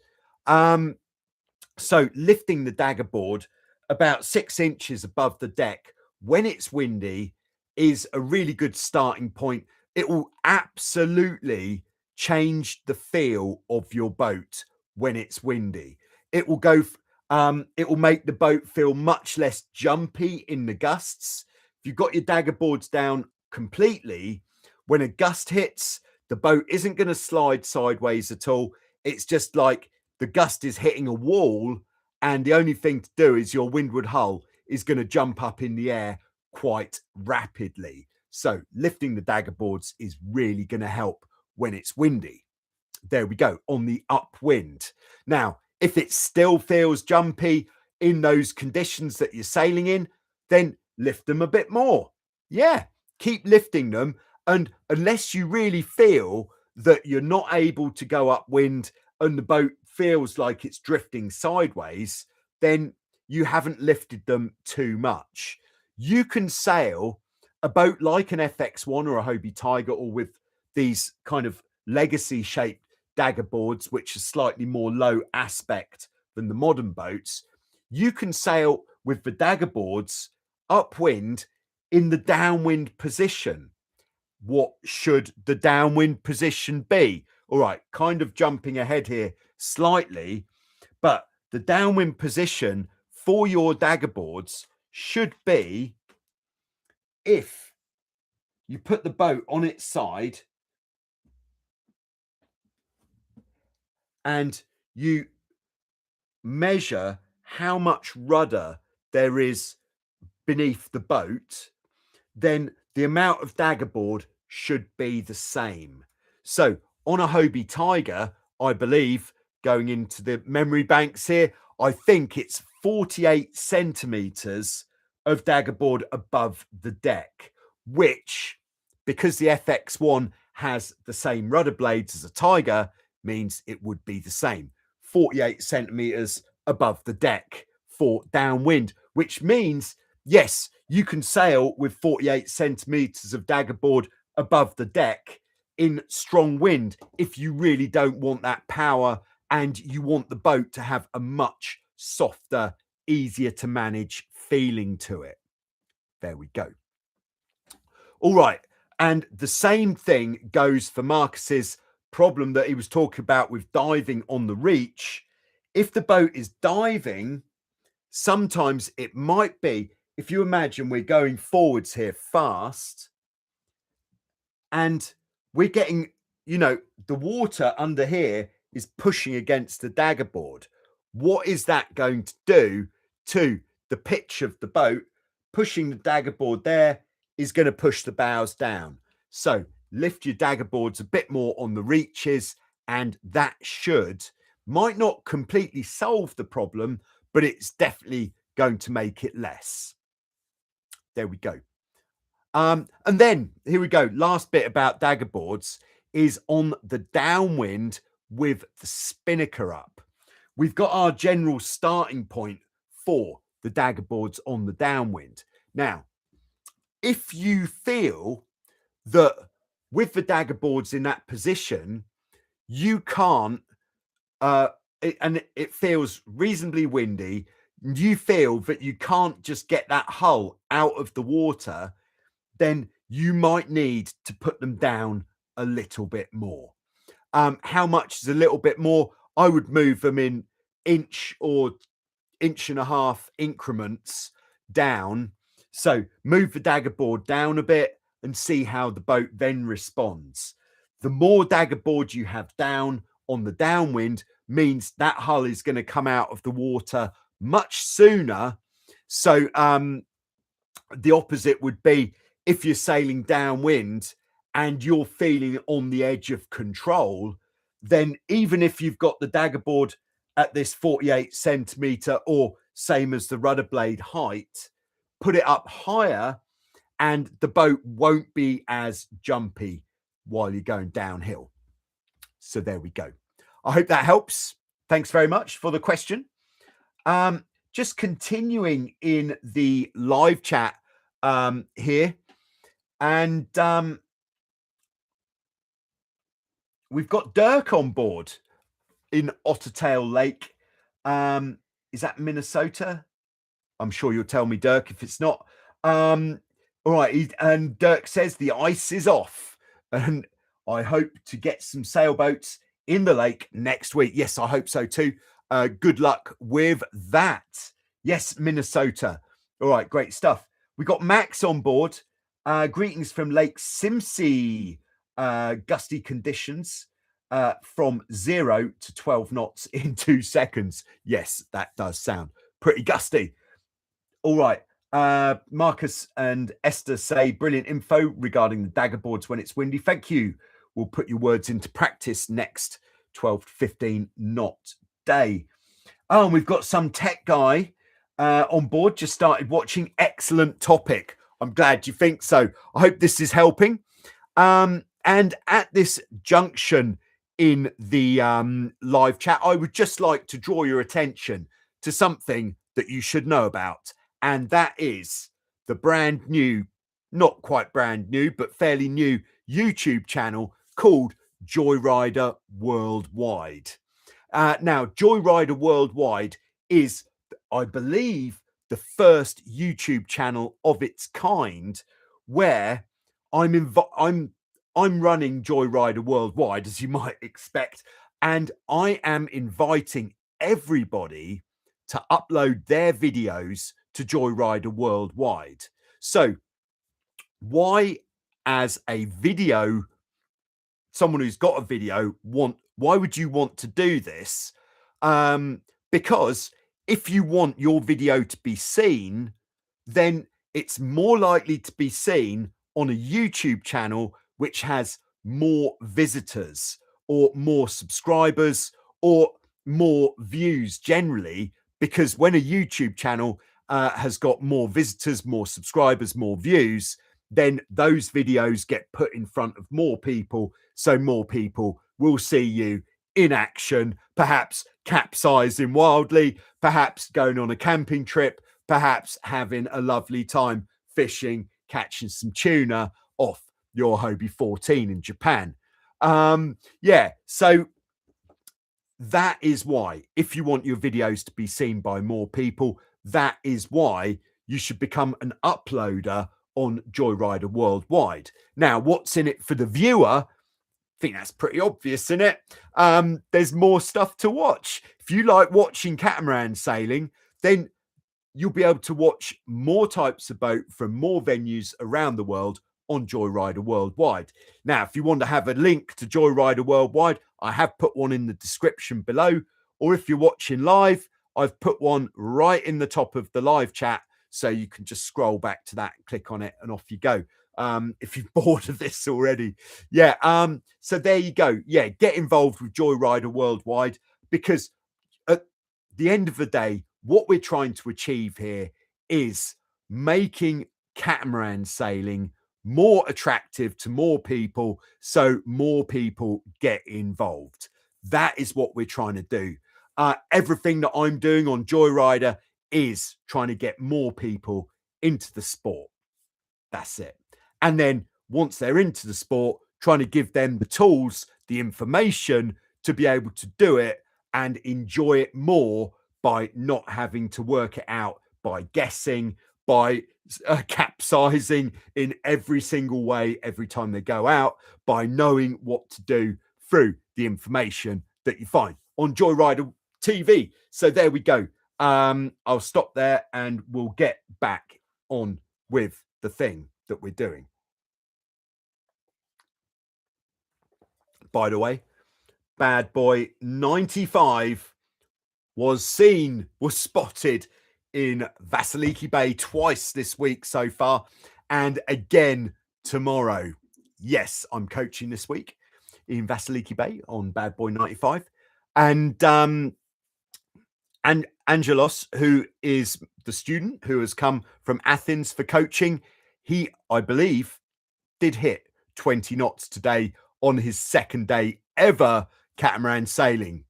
So lifting the daggerboard about 6 inches above the deck when it's windy is a really good starting point. It will absolutely change the feel of your boat when it's windy. It will go, it will make the boat feel much less jumpy in the gusts. If you've got your daggerboards down completely, when a gust hits, the boat isn't going to slide sideways at all. It's just like the gust is hitting a wall, and the only thing to do is your windward hull is going to jump up in the air quite rapidly. So lifting the daggerboards is really going to help when it's windy. There we go, on the upwind. Now, if it still feels jumpy in those conditions that you're sailing in, then lift them a bit more. Yeah, keep lifting them And unless you really feel that you're not able to go upwind and the boat feels like it's drifting sideways, then you haven't lifted them too much. You can sail a boat like an FX1 or a Hobie Tiger, or with these kind of legacy shaped dagger boards, which are slightly more low aspect than the modern boats. You can sail with the dagger boards upwind in the downwind position. What should the downwind position be? All right, kind of jumping ahead here slightly, but the downwind position for your dagger boards should be if you put the boat on its side and you measure how much rudder there is beneath the boat, then the amount of dagger board should be the same. So on a Hobie Tiger, I believe, going into the memory banks here, I think it's 48 centimeters of dagger board above the deck, which, because the FX1 has the same rudder blades as a Tiger, means it would be the same. 48 centimeters above the deck for downwind, which means, yes, you can sail with 48 centimeters of dagger board above the deck in strong wind if you really don't want that power and you want the boat to have a much softer, easier to manage feeling to it. There we go. All right. And the same thing goes for Marcus's problem that he was talking about with diving on the reach. If the boat is diving, sometimes it might be, if you imagine we're going forwards here fast and we're getting, you know, the water under here is pushing against the dagger board. What is that going to do to the pitch of the boat? Pushing the dagger board there is going to push the bows down. So lift your dagger boards a bit more on the reaches, and that might not completely solve the problem, but it's definitely going to make it less. There we go. And then here we go. Last bit about dagger boards is on the downwind with the spinnaker up. We've got our general starting point for the dagger boards on the downwind. Now, if you feel that with the dagger boards in that position, you can't, and it feels reasonably windy, you feel that you can't just get that hull out of the water, then you might need to put them down a little bit more. How much is a little bit more? I would move them in inch or inch and a half increments down. So move the dagger board down a bit and see how the boat then responds. The more dagger board you have down on the downwind means that hull is going to come out of the water much sooner. So the opposite would be if you're sailing downwind and you're feeling on the edge of control, then even if you've got the dagger board at this 48 centimeter or same as the rudder blade height, put it up higher and the boat won't be as jumpy while you're going downhill. So there we go. I hope that helps. Thanks very much for the question. Just continuing in the live chat here. And we've got Dirk on board in Ottertail Lake. Is that Minnesota? I'm sure you'll tell me, Dirk, if it's not. All right. And Dirk says the ice is off. And I hope to get some sailboats in the lake next week. Yes, I hope so too. Good luck with that. Yes, Minnesota. All right, great stuff. We got Max on board. Greetings from Lake Simsey. Gusty conditions from 0 to 12 knots in 2 seconds. Yes, that does sound pretty gusty. All right. Marcus and Esther say brilliant info regarding the dagger boards when it's windy. Thank you. We'll put your words into practice next 12 to 15 knot day. Oh, and we've got some tech guy on board, just started watching. Excellent topic. I'm glad you think so. I hope this is helping. And at this junction in the live chat, I would just like to draw your attention to something that you should know about. And that is the brand new, not quite brand new, but fairly new YouTube channel called Joyrider Worldwide. Now, Joyrider Worldwide is, I believe, the first YouTube channel of its kind where I'm running Joyrider Worldwide, as you might expect, and I am inviting everybody to upload their videos to Joyrider Worldwide. So, why, as a video, someone who's got a video, why would you want to do this? Because if you want your video to be seen, then it's more likely to be seen on a YouTube channel which has more visitors or more subscribers or more views generally, because when a YouTube channel has got more visitors, more subscribers, more views, then those videos get put in front of more people, so more people will see you in action, perhaps capsizing wildly, perhaps going on a camping trip, perhaps having a lovely time fishing, catching some tuna off your Hobie 14 in Japan. Yeah, so that is why, if you want your videos to be seen by more people, that is why you should become an uploader on Joyrider Worldwide. Now, what's in it for the viewer? I think that's pretty obvious, isn't it? There's more stuff to watch. If you like watching catamaran sailing, then you'll be able to watch more types of boat from more venues around the world on Joyrider Worldwide. Now, if you want to have a link to Joyrider Worldwide, I have put one in the description below. Or if you're watching live, I've put one right in the top of the live chat, so you can just scroll back to that, click on it, and off you go. If you're bored of this already. Yeah, so there you go. Yeah, get involved with Joyrider Worldwide, because at the end of the day, what we're trying to achieve here is making catamaran sailing more attractive to more people, so more people get involved. That is what we're trying to do. Everything that I'm doing on Joyrider is trying to get more people into the sport. That's it. And then once they're into the sport, trying to give them the tools, the information to be able to do it and enjoy it more by not having to work it out, by guessing, by capsizing in every single way every time they go out, by knowing what to do through the information that you find on Joyrider TV. So there we go. I'll stop there and we'll get back on with the thing that we're doing. By the way, Bad Boy 95 was spotted in Vasiliki Bay twice this week so far, and again tomorrow. Yes, I'm coaching this week in Vasiliki Bay on Bad Boy 95, and Angelos, who is the student who has come from Athens for coaching, he, I believe, did hit 20 knots today on his second day ever catamaran sailing.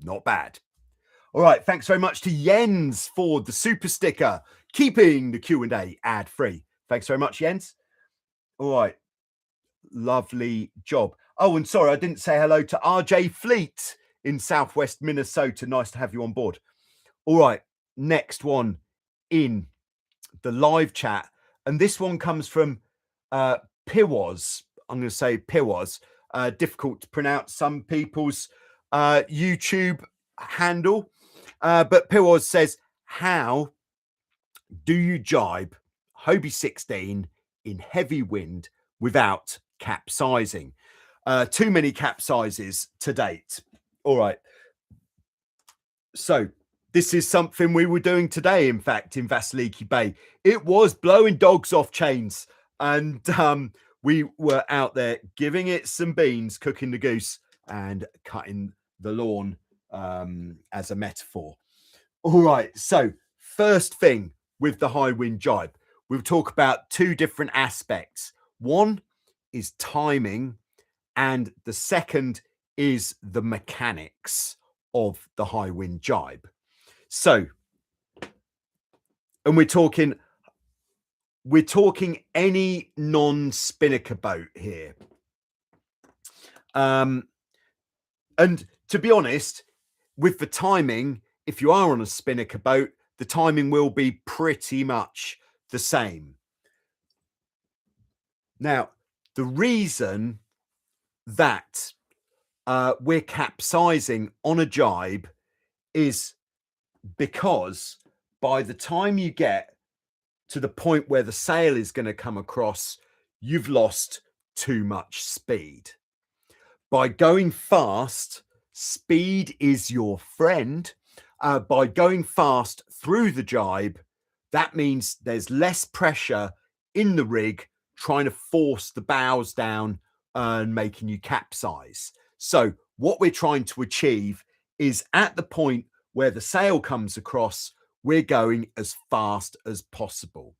Not bad. All right, thanks very much to Jens for the super sticker, keeping the Q&A ad-free. Thanks very much, Jens. All right, lovely job. Oh, and sorry, I didn't say hello to RJ Fleet in Southwest Minnesota. Nice to have you on board. All right, next one in the live chat. And this one comes from Piwaz. I'm going to say Piwaz. Difficult to pronounce some people's YouTube handle. But Piwaz says, how do you jibe Hobie 16 in heavy wind without capsizing? Too many capsizes to date. All right. So this is something we were doing today, in fact, in Vasiliki Bay. It was blowing dogs off chains, and we were out there giving it some beans, cooking the goose and cutting the lawn, as a metaphor. All right, so first thing with the high wind jibe, we'll talk about two different aspects. One is timing, and the second is the mechanics of the high wind jibe. So, and we're talking any non-spinnaker boat here. And to be honest, with the timing, if you are on a spinnaker boat, the timing will be pretty much the same. Now, the reason that we're capsizing on a jibe is because by the time you get to the point where the sail is going to come across, you've lost too much speed. By going fast, speed is your friend. By going fast through the jibe, that means there's less pressure in the rig trying to force the bows down and making you capsize. So what we're trying to achieve is at the point where the sail comes across, we're going as fast as possible.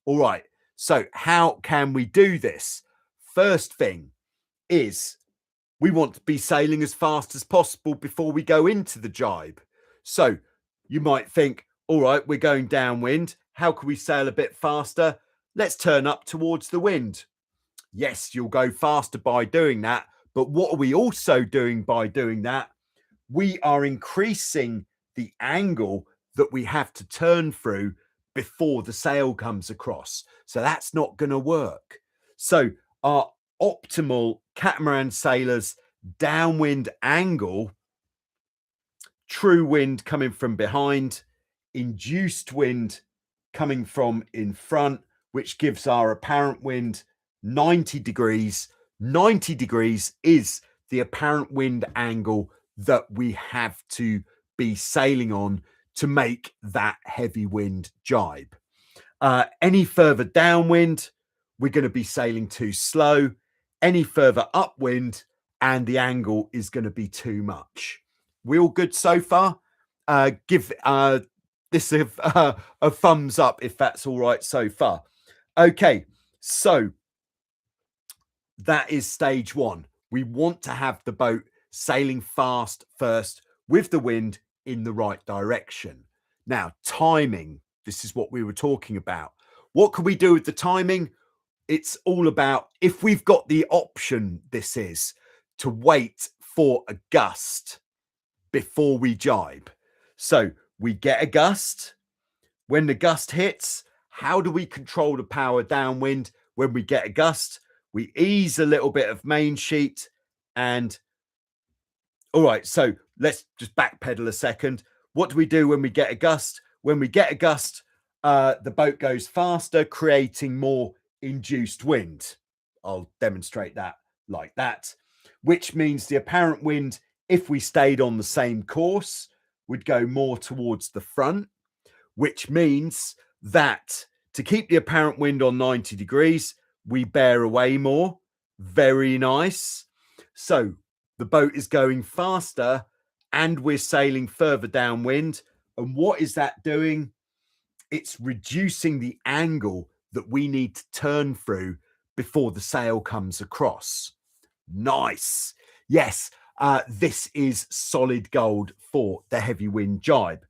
All right, so how can we do this? First thing is we want to be sailing as fast as possible before we go into the jibe. So you might think, all right, we're going downwind. How can we sail a bit faster? Let's turn up towards the wind. Yes, you'll go faster by doing that. But what are we also doing by doing that? We are increasing the angle that we have to turn through before the sail comes across. So that's not going to work. So our optimal catamaran sailors downwind angle, true wind coming from behind, induced wind coming from in front, which gives our apparent wind 90 degrees. 90 degrees is the apparent wind angle that we have to be sailing on to make that heavy wind jibe. Any further downwind, we're going to be sailing too slow. Any further upwind, and the angle is going to be too much. We all good so far? Give this a thumbs up if that's all right so far. Okay, so that is stage one. We want to have the boat sailing fast first with the wind in the right direction. Now, timing. This is what we were talking about. What can we do with the timing? It's all about, if we've got the option, this is to wait for a gust before we jibe. So we get a gust. When the gust hits, how do we control the power downwind? When we get a gust, we ease a little bit of main sheet and all right, so let's just backpedal a second. What do we do when we get a gust? When we get a gust, the boat goes faster, creating more induced wind. I'll demonstrate that like that, which means the apparent wind, if we stayed on the same course, would go more towards the front, which means that to keep the apparent wind on 90 degrees, we bear away more. Very nice. So the boat is going faster and we're sailing further downwind. And what is that doing? It's reducing the angle that we need to turn through before the sail comes across. Nice. Yes, this is solid gold for the heavy wind jibe.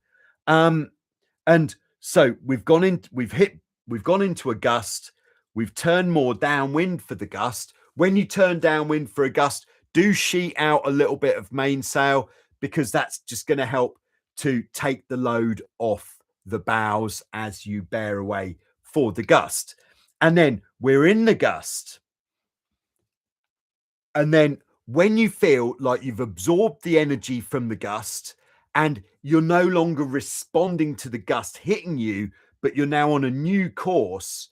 And so we've gone into a gust. We've turned more downwind for the gust. When you turn downwind for a gust, do sheet out a little bit of mainsail, because that's just going to help to take the load off the bows as you bear away for the gust. And then we're in the gust. And then when you feel like you've absorbed the energy from the gust and you're no longer responding to the gust hitting you, but you're now on a new course,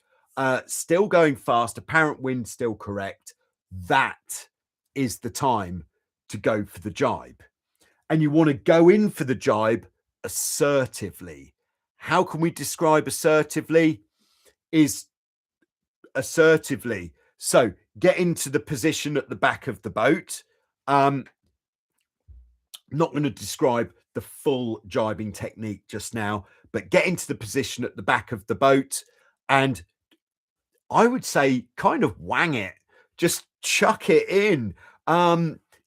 still going fast, apparent wind still correct, that is the time to go for the jibe. And you want to go in for the jibe assertively. How can we describe assertively? Is assertively. So get into the position at the back of the boat. I'm not going to describe the full jibing technique just now, but get into the position at the back of the boat and I would say kind of wang it. just chuck it in.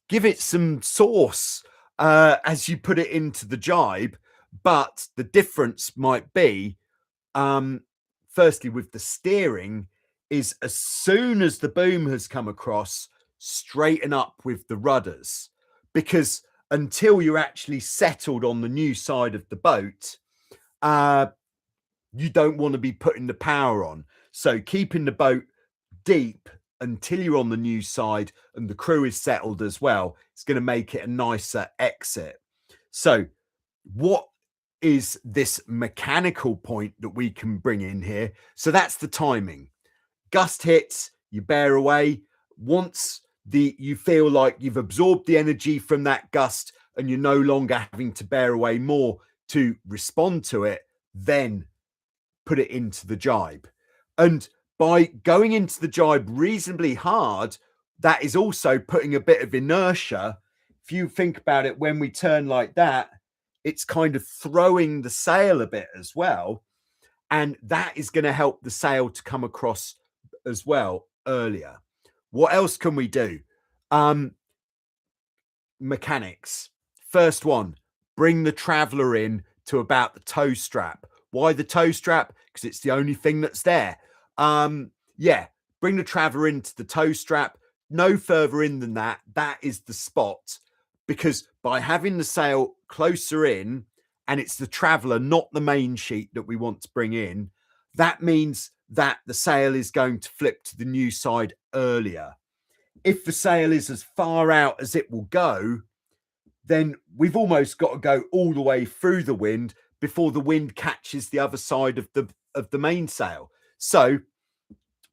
Give it some sauce as you put it into the jibe. But the difference might be, firstly, with the steering, is as soon as the boom has come across, straighten up with the rudders, because until you're actually settled on the new side of the boat, you don't want to be putting the power on. So keeping the boat deep until you're on the new side and the crew is settled as well, it's going to make it a nicer exit. So what is this mechanical point that we can bring in here? So that's the timing. Gust hits, you bear away. Once you feel like you've absorbed the energy from that gust and you're no longer having to bear away more to respond to it, then put it into the jibe. And by going into the jibe reasonably hard, that is also putting a bit of inertia. If you think about it, when we turn like that, it's kind of throwing the sail a bit as well. And that is going to help the sail to come across as well earlier. What else can we do? Mechanics. First one, bring the traveler in to about the toe strap. Why the toe strap? Because it's the only thing that's there. Yeah, bring the traveler into the toe strap. No further in than that. That is the spot. Because by having the sail closer in, and it's the traveler, not the main sheet that we want to bring in, that means that the sail is going to flip to the new side earlier. If the sail is as far out as it will go, then we've almost got to go all the way through the wind before the wind catches the other side of the mainsail. So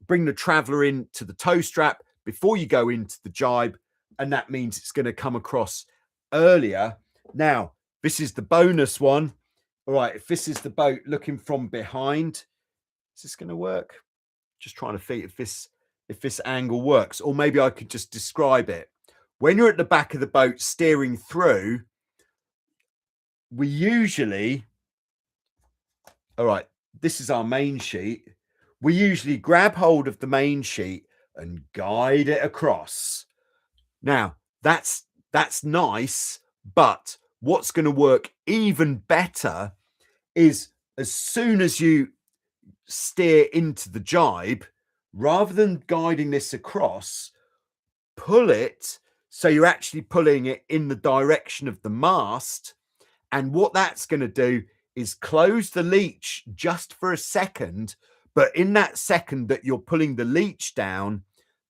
bring the traveler in to the toe strap before you go into the jibe, and that means it's going to come across earlier. Now, this is the bonus one. All right, if this is the boat looking from behind, is this going to work? Just trying to think if this angle works, or maybe I could just describe it. When you're at the back of the boat steering through, we usually, all right, this is our main sheet. We usually grab hold of the main sheet and guide it across. Now, that's nice, but what's going to work even better is as soon as you steer into the jibe, rather than guiding this across, pull it so you're actually pulling it in the direction of the mast. And what that's going to do is close the leech just for a second. But in that second that you're pulling the leech down,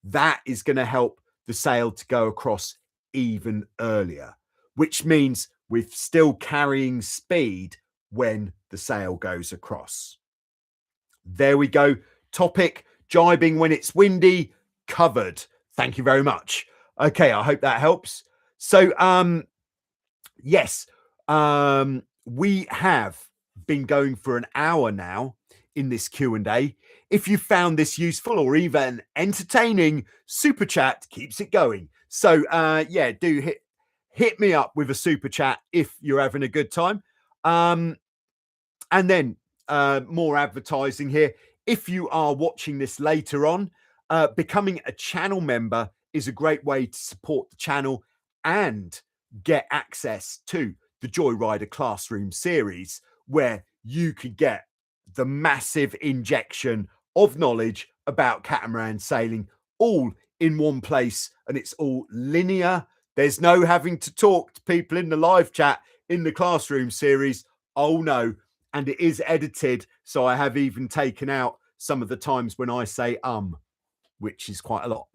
that is going to help the sail to go across even earlier, which means we're still carrying speed when the sail goes across. There we go. Topic: jibing when it's windy, covered. Thank you very much. Okay, I hope that helps. So, yes, we have been going for an hour now in this Q&A. If you found this useful or even entertaining, super chat keeps it going. So, yeah, do hit me up with a super chat if you're having a good time. And then more advertising here. If you are watching this later on, becoming a channel member is a great way to support the channel and get access to the Joyrider Classroom series, where you could get the massive injection of knowledge about catamaran sailing all in one place, and it's all linear. There's no having to talk to people in the live chat in the Classroom series. Oh no. And it is edited, so I have even taken out some of the times when I say which is quite a lot.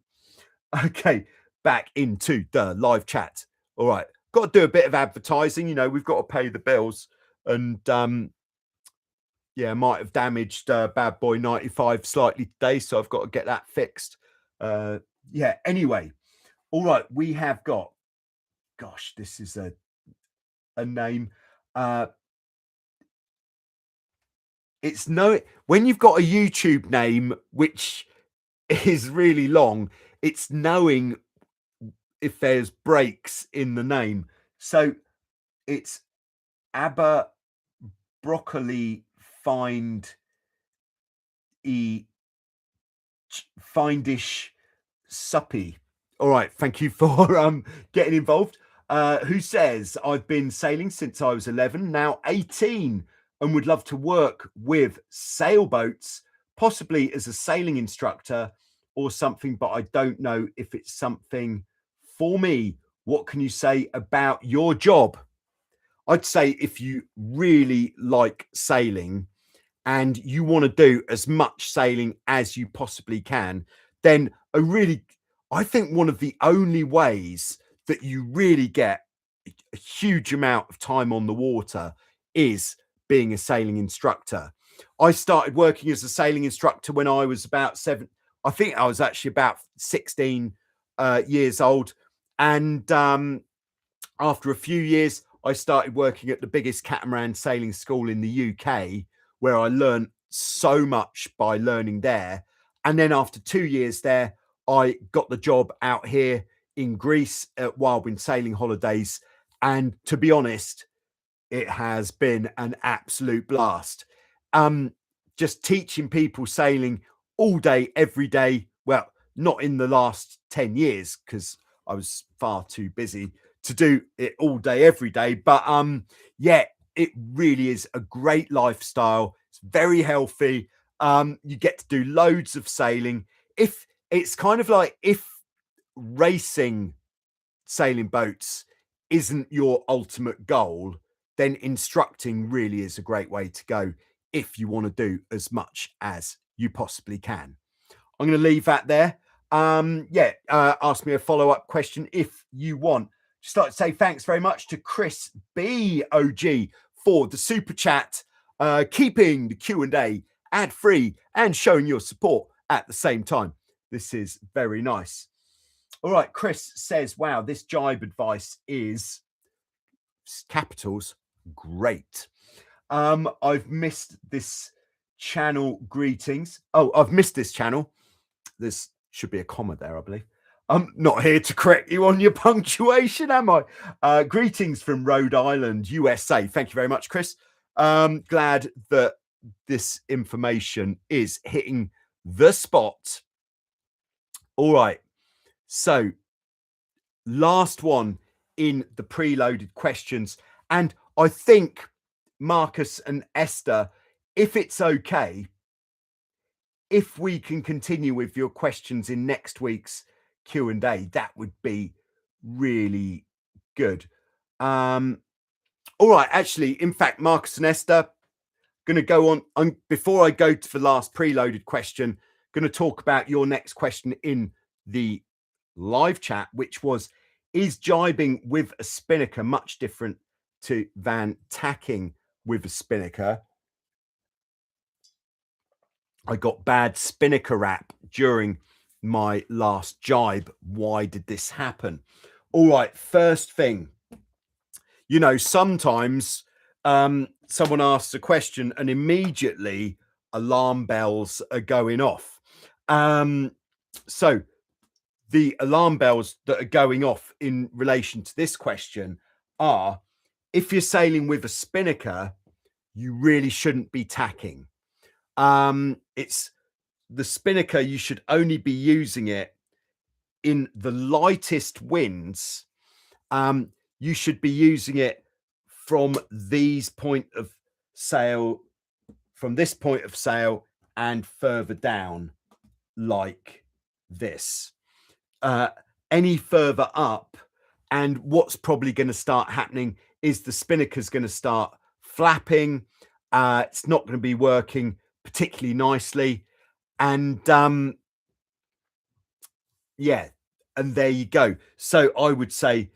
Okay, back into the live chat. All right, got to do a bit of advertising. You know, we've got to pay the bills. And yeah, might have damaged Bad Boy 95 slightly today, so I've got to get that fixed. Yeah, anyway. All right, we have got, gosh, this is a name. It's when you've got a YouTube name which is really long, it's knowing if there's breaks in the name. So it's Abba Broccoli Findish Suppy. All right, thank you for getting involved. Who says, I've been sailing since I was 11, now 18, and would love to work with sailboats, possibly as a sailing instructor or something, but I don't know if it's something for me. What can you say about your job? I'd say if you really like sailing and you want to do as much sailing as you possibly can, then I think one of the only ways that you really get a huge amount of time on the water is being a sailing instructor. I started working as a sailing instructor when I was about I think I was actually about 16 years old. And after a few years, I started working at the biggest catamaran sailing school in the UK, where I learned so much by learning there. And then after 2 years there, I got the job out here in Greece at Wildwind Sailing Holidays. And to be honest, it has been an absolute blast. Just teaching people sailing all day, every day. Well, not in the last 10 years, because I was far too busy to do it all day, every day. But yeah, it really is a great lifestyle. It's very healthy. You get to do loads of sailing. If it's kind of like if racing sailing boats isn't your ultimate goal, then instructing really is a great way to go if you want to do as much as you possibly can. I'm going to leave that there. Ask me a follow-up question if you want. Just like to say thanks very much to Chris B. OG for the super chat, keeping the Q&A ad-free and showing your support at the same time. This is very nice. All right, Chris says, wow, this jibe advice is capitals great. I've missed this channel. Greetings. Oh, I've missed this channel. This should be a comma there, I believe. I'm not here to correct you on your punctuation, am I? Greetings from Rhode Island, USA. Thank you very much, Chris. Glad that this information is hitting the spot. All right. So, last one in the preloaded questions. And I think, Marcus and Esther, if it's okay, if we can continue with your questions in next week's Q&A, that would be really good. All right, actually, in fact, Marcus and Esther, going to go on. Before I go to the last preloaded question, going to talk about your next question in the live chat, which was, is jibing with a spinnaker much different than tacking with a spinnaker? I got bad spinnaker rap during my last jibe. Why did this happen? All right, first thing, you know, sometimes someone asks a question and immediately alarm bells are going off. So the alarm bells that are going off in relation to this question are, if you're sailing with a spinnaker, you really shouldn't be tacking. It's the spinnaker, you should only be using it in the lightest winds. You should be using it from this point of sail and further down like this. Any further up, and what's probably going to start happening is the spinnaker's going to start flapping. It's not going to be working particularly nicely. And yeah, and there you go. So I would say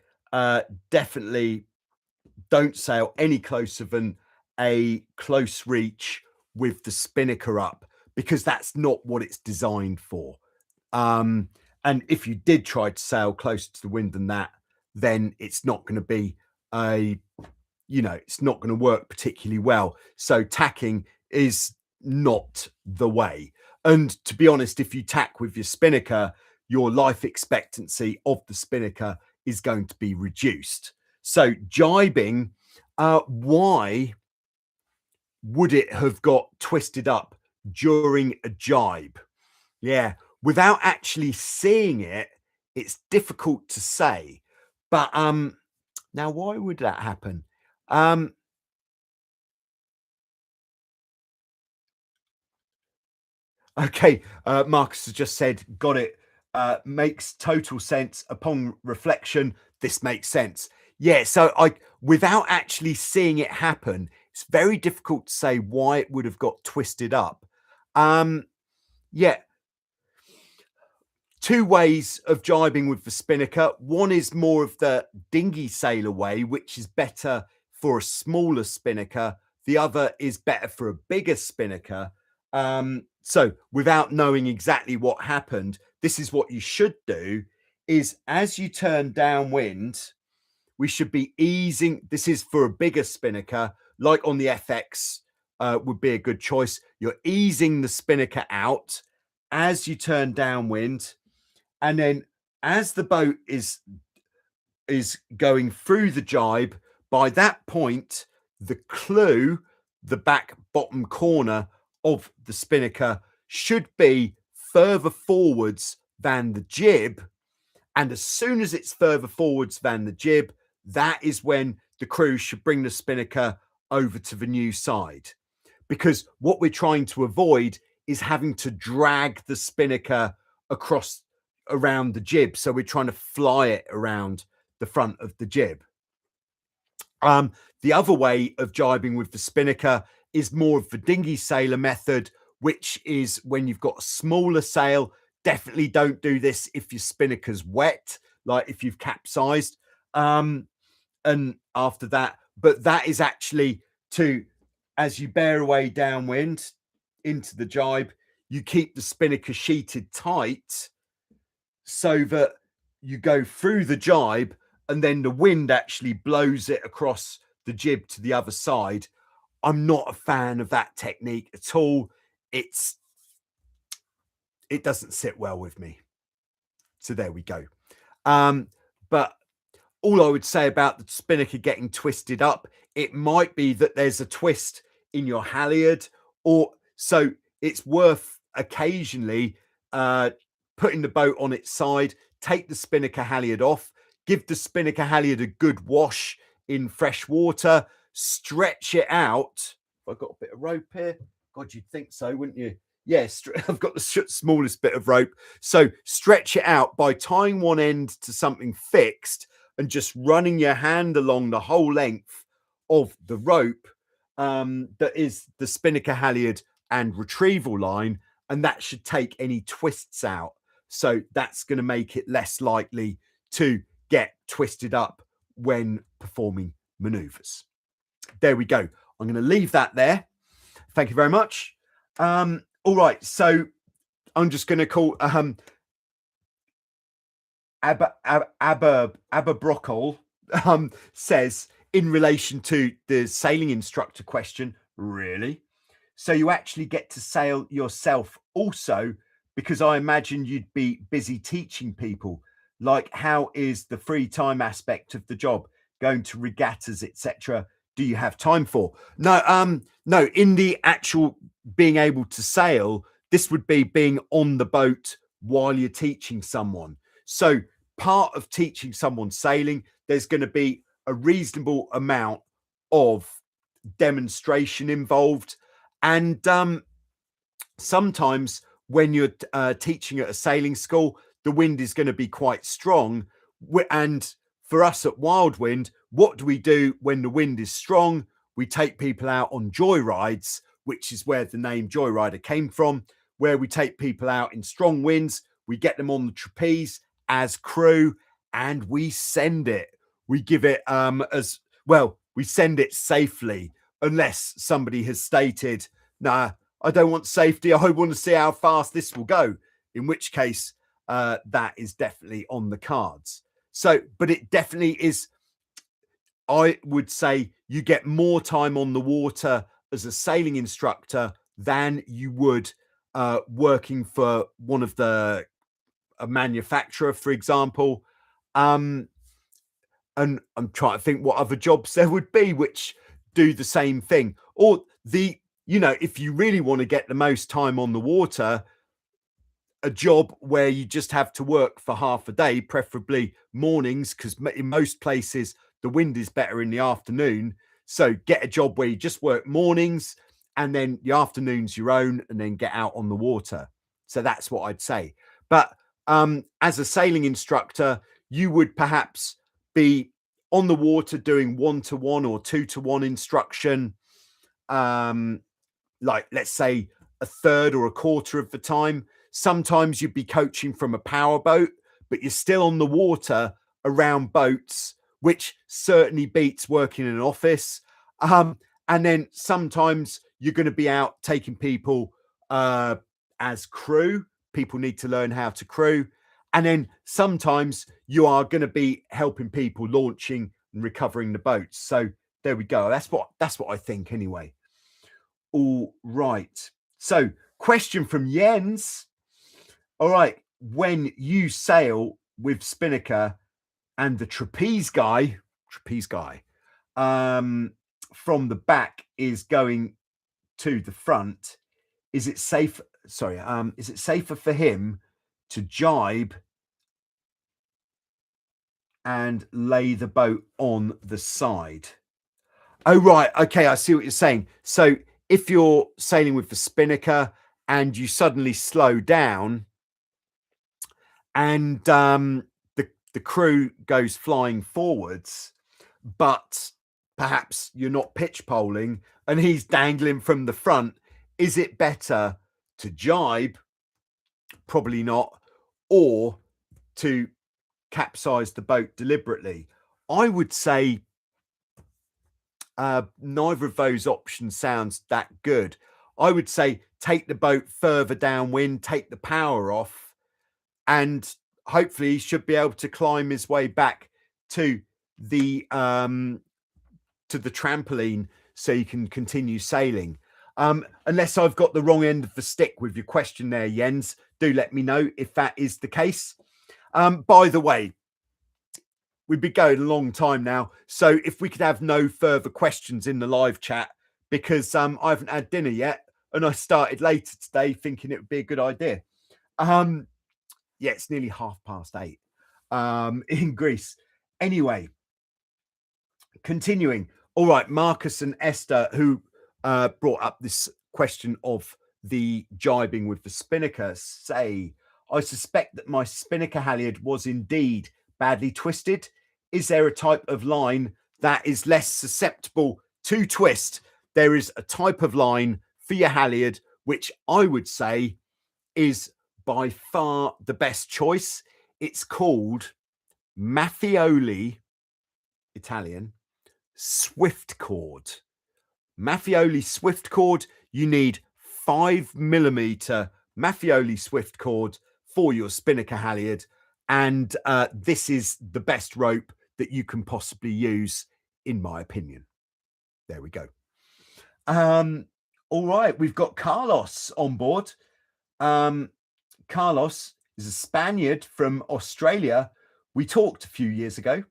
definitely don't sail any closer than a close reach with the spinnaker up, because that's not what it's designed for. And if you did try to sail closer to the wind than that, then it's not going to be it's not going to work particularly well. So tacking is not the way. And to be honest, if you tack with your spinnaker, your life expectancy of the spinnaker is going to be reduced. So jibing, why would it have got twisted up during a jibe? Yeah, without actually seeing it, it's difficult to say. But now why would that happen? Okay, Marcus has just said, got it. Makes total sense. Upon reflection, this makes sense. Yeah, so without actually seeing it happen, it's very difficult to say why it would have got twisted up. Yeah, two ways of jibing with the spinnaker. One is more of the dinghy sailor way, which is better for a smaller spinnaker. The other is better for a bigger spinnaker. So without knowing exactly what happened, this is what you should do is as you turn downwind, we should be easing. This is for a bigger spinnaker, like on the FX would be a good choice. You're easing the spinnaker out as you turn downwind. And then as the boat is going through the jibe, by that point, the clew, the back bottom corner of the spinnaker should be further forwards than the jib. And as soon as it's further forwards than the jib, that is when the crew should bring the spinnaker over to the new side. Because what we're trying to avoid is having to drag the spinnaker across around the jib. So we're trying to fly it around the front of the jib. The other way of jibing with the spinnaker is more of the dinghy sailor method, which is when you've got a smaller sail. Definitely don't do this if your spinnaker's wet, like if you've capsized. And after that, but that is actually to, as you bear away downwind into the jibe, you keep the spinnaker sheeted tight so that you go through the jibe and then the wind actually blows it across the jib to the other side. I'm not a fan of that technique at all. It doesn't sit well with me. So there we go. But all I would say about the spinnaker getting twisted up, it might be that there's a twist in your halyard, or so it's worth occasionally putting the boat on its side, take the spinnaker halyard off, give the spinnaker halyard a good wash in fresh water, stretch it out. I've got a bit of rope here. God, you'd think so, wouldn't you? Yes, I've got the smallest bit of rope. So stretch it out by tying one end to something fixed and just running your hand along the whole length of the rope that is the spinnaker halyard and retrieval line. And that should take any twists out. So that's going to make it less likely to get twisted up when performing maneuvers. There we go. I'm going to leave that there. Thank you very much. All right, so I'm just going to call Aberbrockle says in relation to the sailing instructor question, really? So you actually get to sail yourself also, because I imagine you'd be busy teaching people. Like, how is the free time aspect of the job? Going to regattas, etc. Do you have time for? No, no, in the actual being able to sail, this would be being on the boat while you're teaching someone. So part of teaching someone sailing, there's going to be a reasonable amount of demonstration involved. And sometimes when you're teaching at a sailing school, the wind is going to be quite strong. And for us at Wildwind, what do we do when the wind is strong? We take people out on joyrides, which is where the name Joyrider came from, where we take people out in strong winds. We get them on the trapeze as crew and we send it. We give it as well, we send it safely, unless somebody has stated, nah, I don't want safety. I want to see how fast this will go. In which case, that is definitely on the cards. So, but it definitely is. I would say you get more time on the water as a sailing instructor than you would working for one of a manufacturer, for example. And I'm trying to think what other jobs there would be which do the same thing. Or if you really want to get the most time on the water, a job where you just have to work for half a day, preferably mornings, because in most places the wind is better in the afternoon. So get a job where you just work mornings and then the afternoon's your own, and then get out on the water. So that's what I'd say. But as a sailing instructor, you would perhaps be on the water doing 1-to-1 or 2-to-1 instruction, like let's say a third or a quarter of the time. Sometimes you'd be coaching from a power boat, but you're still on the water around boats, which certainly beats working in an office. And then sometimes you're going to be out taking people as crew. People need to learn how to crew. And then sometimes you are going to be helping people launching and recovering the boats. So there we go. That's what I think anyway. All right. So question from Jens. All right. When you sail with spinnaker and the trapeze guy, from the back is going to the front, is it safe? Sorry, is it safer for him to jibe and lay the boat on the side? Oh, right. Okay, I see what you're saying. So if you're sailing with the spinnaker and you suddenly slow down and the crew goes flying forwards, but perhaps you're not pitch poling and he's dangling from the front, is it better to jibe? Probably not. Or to capsize the boat deliberately? I would say neither of those options sounds that good. I would say take the boat further downwind, take the power off, and hopefully he should be able to climb his way back to the trampoline so you can continue sailing. Unless I've got the wrong end of the stick with your question there, Jens, do let me know if that is the case. By the way, we've been going a long time now, so if we could have no further questions in the live chat, because I haven't had dinner yet and I started later today thinking it would be a good idea. Yeah, it's nearly 8:30 in Greece. Anyway, continuing. All right, Marcus and Esther, who brought up this question of the jibing with the spinnaker, say, I suspect that my spinnaker halyard was indeed badly twisted. Is there a type of line that is less susceptible to twist? There is a type of line for your halyard, which I would say is by far the best choice. It's called Mattioli, Italian, Swift cord. Mattioli Swift cord. You need 5mm Mattioli Swift cord for your spinnaker halyard, and this is the best rope that you can possibly use, in my opinion. There we go. All right, we've got Carlos on board. Carlos is a Spaniard from Australia. We talked a few years ago.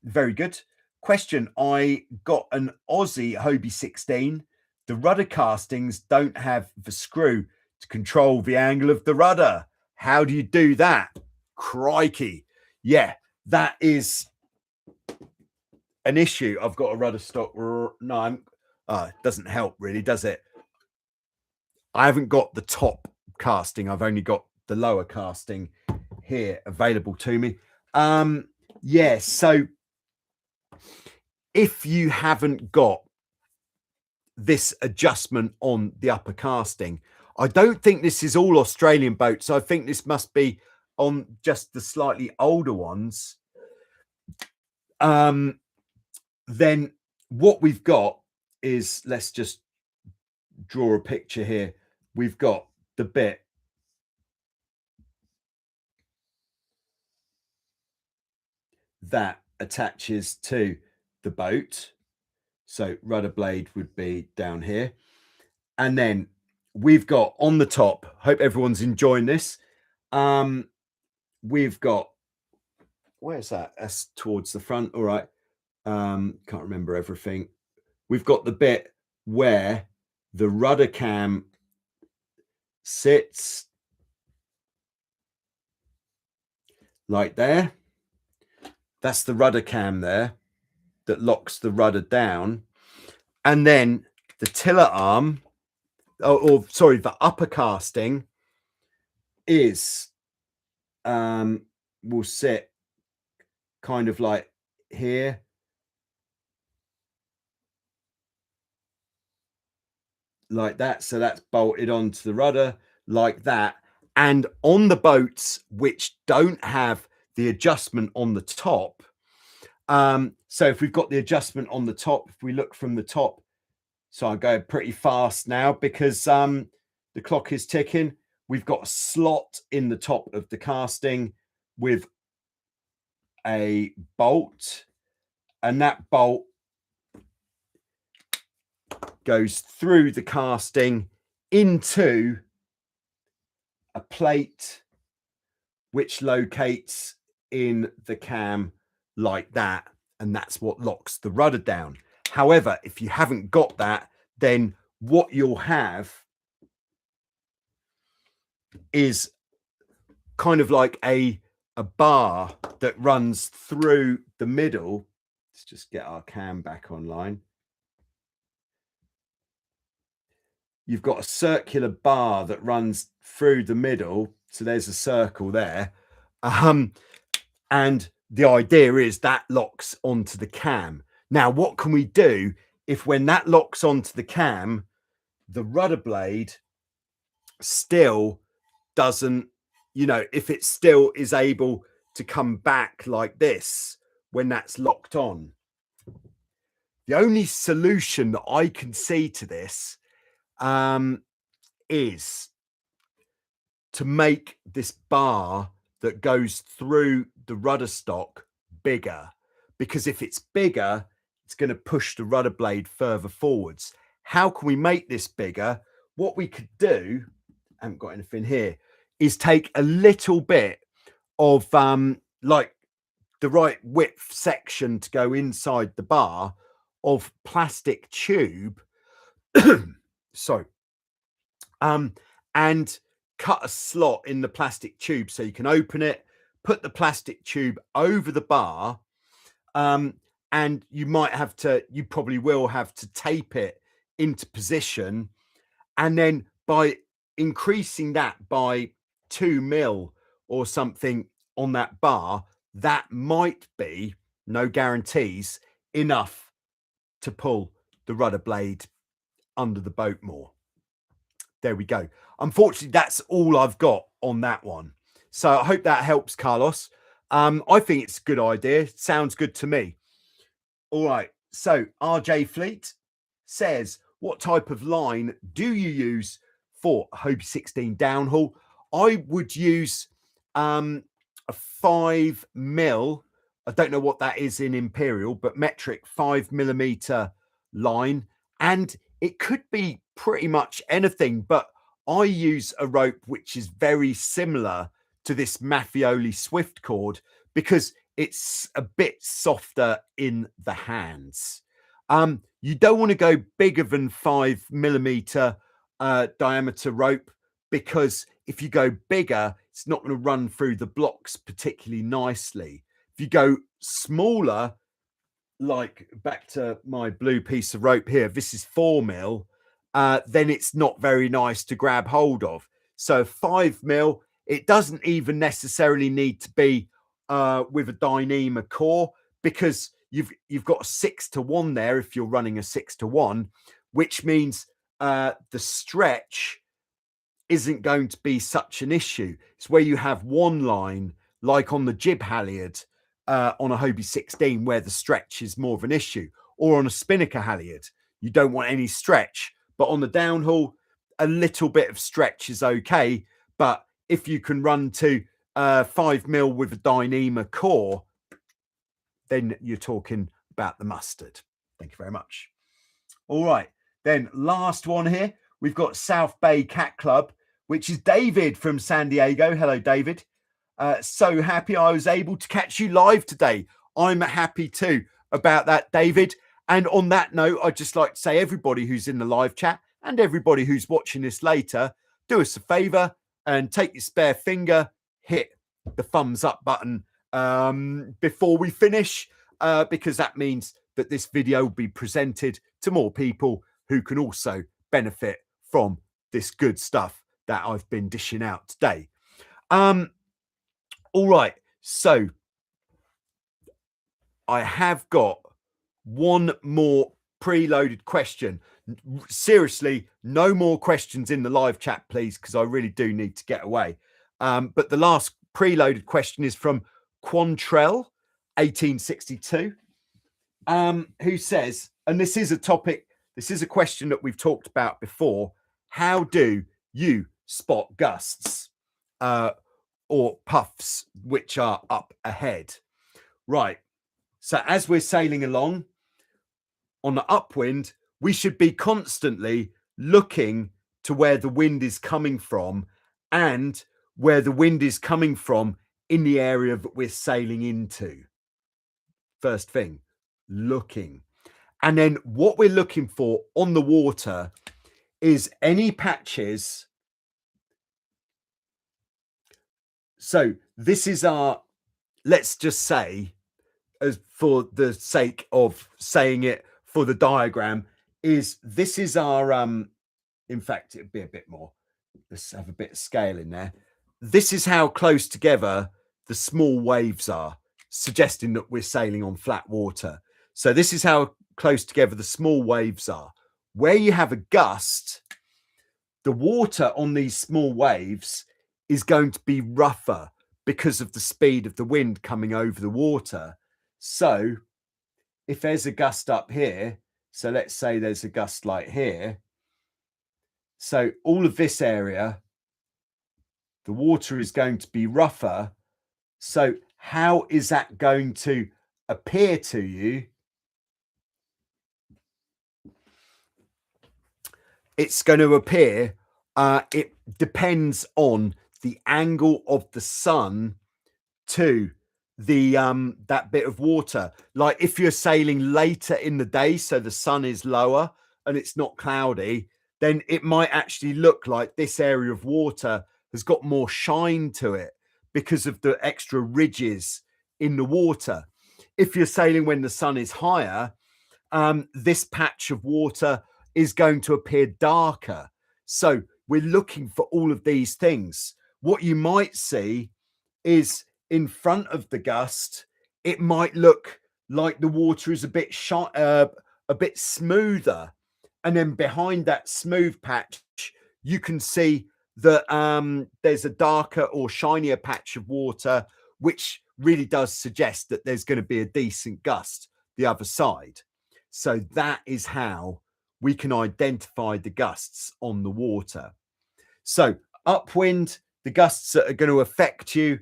Very good. Question. I got an Aussie Hobie 16. The rudder castings don't have the screw to control the angle of the rudder. How do you do that? Crikey. Yeah, that is an issue. I've got a rudder stock. No, it doesn't help really, does it? I haven't got the top casting. I've only got the lower casting here available to me. Yeah, so if you haven't got this adjustment on the upper casting, I don't think this is all Australian boats. I think this must be on just the slightly older ones. Then what we've got is, let's just draw a picture here. We've got the bit that attaches to the boat. So rudder blade would be down here. And then we've got on the top, hope everyone's enjoying this. We've got, where's that? That's towards the front. All right. Can't remember everything. We've got the bit where the rudder cam sits like there. That's the rudder cam there that locks the rudder down. And then the tiller arm, or sorry, the upper casting is will sit kind of like here. Like that. So that's bolted onto the rudder like that. And on the boats which don't have the adjustment on the top, so if we've got the adjustment on the top, if we look from the top, so I go pretty fast now because the clock is ticking. We've got a slot in the top of the casting with a bolt, and that bolt goes through the casting into a plate which locates in the cam like that, and that's what locks the rudder down. However, if you haven't got that, then what you'll have is kind of like a bar that runs through the middle. Let's just get our cam back online. You've got a circular bar that runs through the middle. So there's a circle there. And the idea is that locks onto the cam. Now, what can we do if when that locks onto the cam, the rudder blade still doesn't, you know, if it still is able to come back like this when that's locked on? The only solution that I can see to this is to make this bar that goes through the rudder stock bigger, because if it's bigger, it's going to push the rudder blade further forwards. How can we make this bigger? What we could do, I haven't got anything here, is take a little bit of like the right width section to go inside the bar of plastic tube. So and cut a slot in the plastic tube so you can open it, put the plastic tube over the bar, and you might have to, you probably will have to tape it into position. And then by increasing that by 2 mil or something on that bar, that might be, no guarantees, enough to pull the rudder blade under the boat more. There we go. Unfortunately, that's all I've got on that one. So I hope that helps, Carlos. I think it's a good idea. Sounds good to me. All right. So RJ Fleet says, what type of line do you use for a Hobie 16 downhaul? I would use a 5 mil. I don't know what that is in imperial, but metric 5mm line. And it could be pretty much anything, but I use a rope which is very similar to this Mafioli Swift cord because it's a bit softer in the hands. You don't want to go bigger than 5mm diameter rope, because if you go bigger, it's not going to run through the blocks particularly nicely. If you go smaller, like back to my blue piece of rope here, this is 4 mil, then it's not very nice to grab hold of. So 5 mil, it doesn't even necessarily need to be with a Dyneema core, because you've got a 6-to-1 there if you're running a 6-to-1, which means the stretch isn't going to be such an issue. It's where you have one line, like on the jib halyard on a Hobie 16, where the stretch is more of an issue, or on a spinnaker halyard, you don't want any stretch. But on the downhaul, a little bit of stretch is okay. But if you can run to 5 mil with a Dyneema core, then you're talking about the mustard. Thank you very much. All right, then last one here. We've got South Bay Cat Club, which is David from San Diego. Hello, David. So happy I was able to catch you live today. I'm happy too about that, David. And on that note, I'd just like to say everybody who's in the live chat and everybody who's watching this later, do us a favor and take your spare finger, hit the thumbs up button before we finish, because that means that this video will be presented to more people who can also benefit from this good stuff that I've been dishing out today. All right, so I have got one more preloaded question. Seriously, no more questions in the live chat, please, because I really do need to get away. But the last preloaded question is from Quantrell 1862, who says, and this is a topic, this is a question that we've talked about before: how do you spot gusts or puffs which are up ahead? Right, so as we're sailing along on the upwind, we should be constantly looking to where the wind is coming from and where the wind is coming from in the area that we're sailing into. First thing, looking. And then what we're looking for on the water is any patches. So this is our, let's just say, as for the sake of saying it for the diagram, is this is our, in fact, it'd be a bit more. Let's have a bit of scale in there. This is how close together the small waves are, suggesting that we're sailing on flat water. So this is how close together the small waves are. Where you have a gust, the water on these small waves is going to be rougher because of the speed of the wind coming over the water. So if there's a gust up here, so let's say there's a gust like here. So all of this area, the water is going to be rougher. So how is that going to appear to you? It's going to appear, it depends on the angle of the sun to the that bit of water. Like if you're sailing later in the day, so the sun is lower and it's not cloudy, then it might actually look like this area of water has got more shine to it because of the extra ridges in the water. If you're sailing when the sun is higher, this patch of water is going to appear darker. So we're looking for all of these things. What you might see is in front of the gust, it might look like the water is a bit smoother, and then behind that smooth patch, you can see that there's a darker or shinier patch of water, which really does suggest that there's going to be a decent gust the other side. So that is how we can identify the gusts on the water. So upwind, the gusts that are going to affect you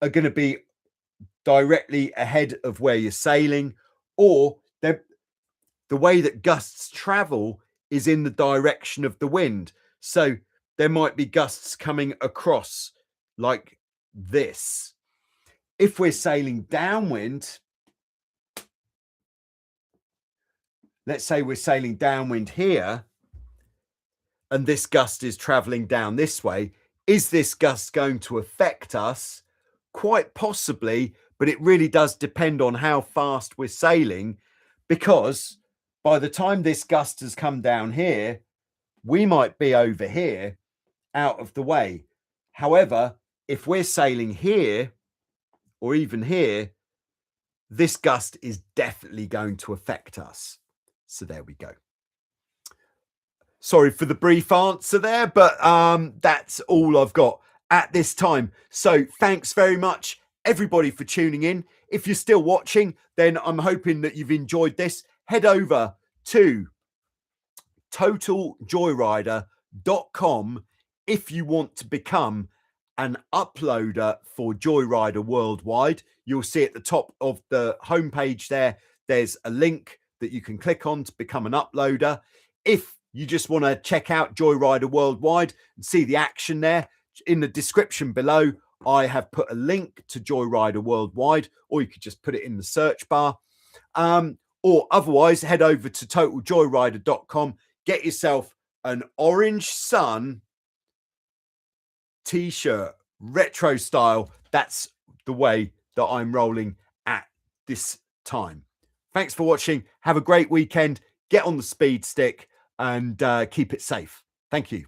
are going to be directly ahead of where you're sailing, or the way that gusts travel is in the direction of the wind. So there might be gusts coming across like this. If we're sailing downwind, let's say we're sailing downwind here, and this gust is traveling down this way. Is this gust going to affect us? Quite possibly, but it really does depend on how fast we're sailing, because by the time this gust has come down here, we might be over here out of the way. However, if we're sailing here or even here, this gust is definitely going to affect us. So there we go. Sorry for the brief answer there, but that's all I've got at this time. So thanks very much, everybody, for tuning in. If you're still watching, then I'm hoping that you've enjoyed this. Head over to totaljoyrider.com if you want to become an uploader for Joyrider Worldwide. You'll see at the top of the homepage there's a link that you can click on to become an uploader. If you just want to check out Joyrider Worldwide and see the action there, in the description below, I have put a link to Joyrider Worldwide, or you could just put it in the search bar. Or otherwise, head over to totaljoyrider.com, get yourself an orange sun t-shirt, retro style. That's the way that I'm rolling at this time. Thanks for watching. Have a great weekend. Get on the speed stick and keep it safe. Thank you.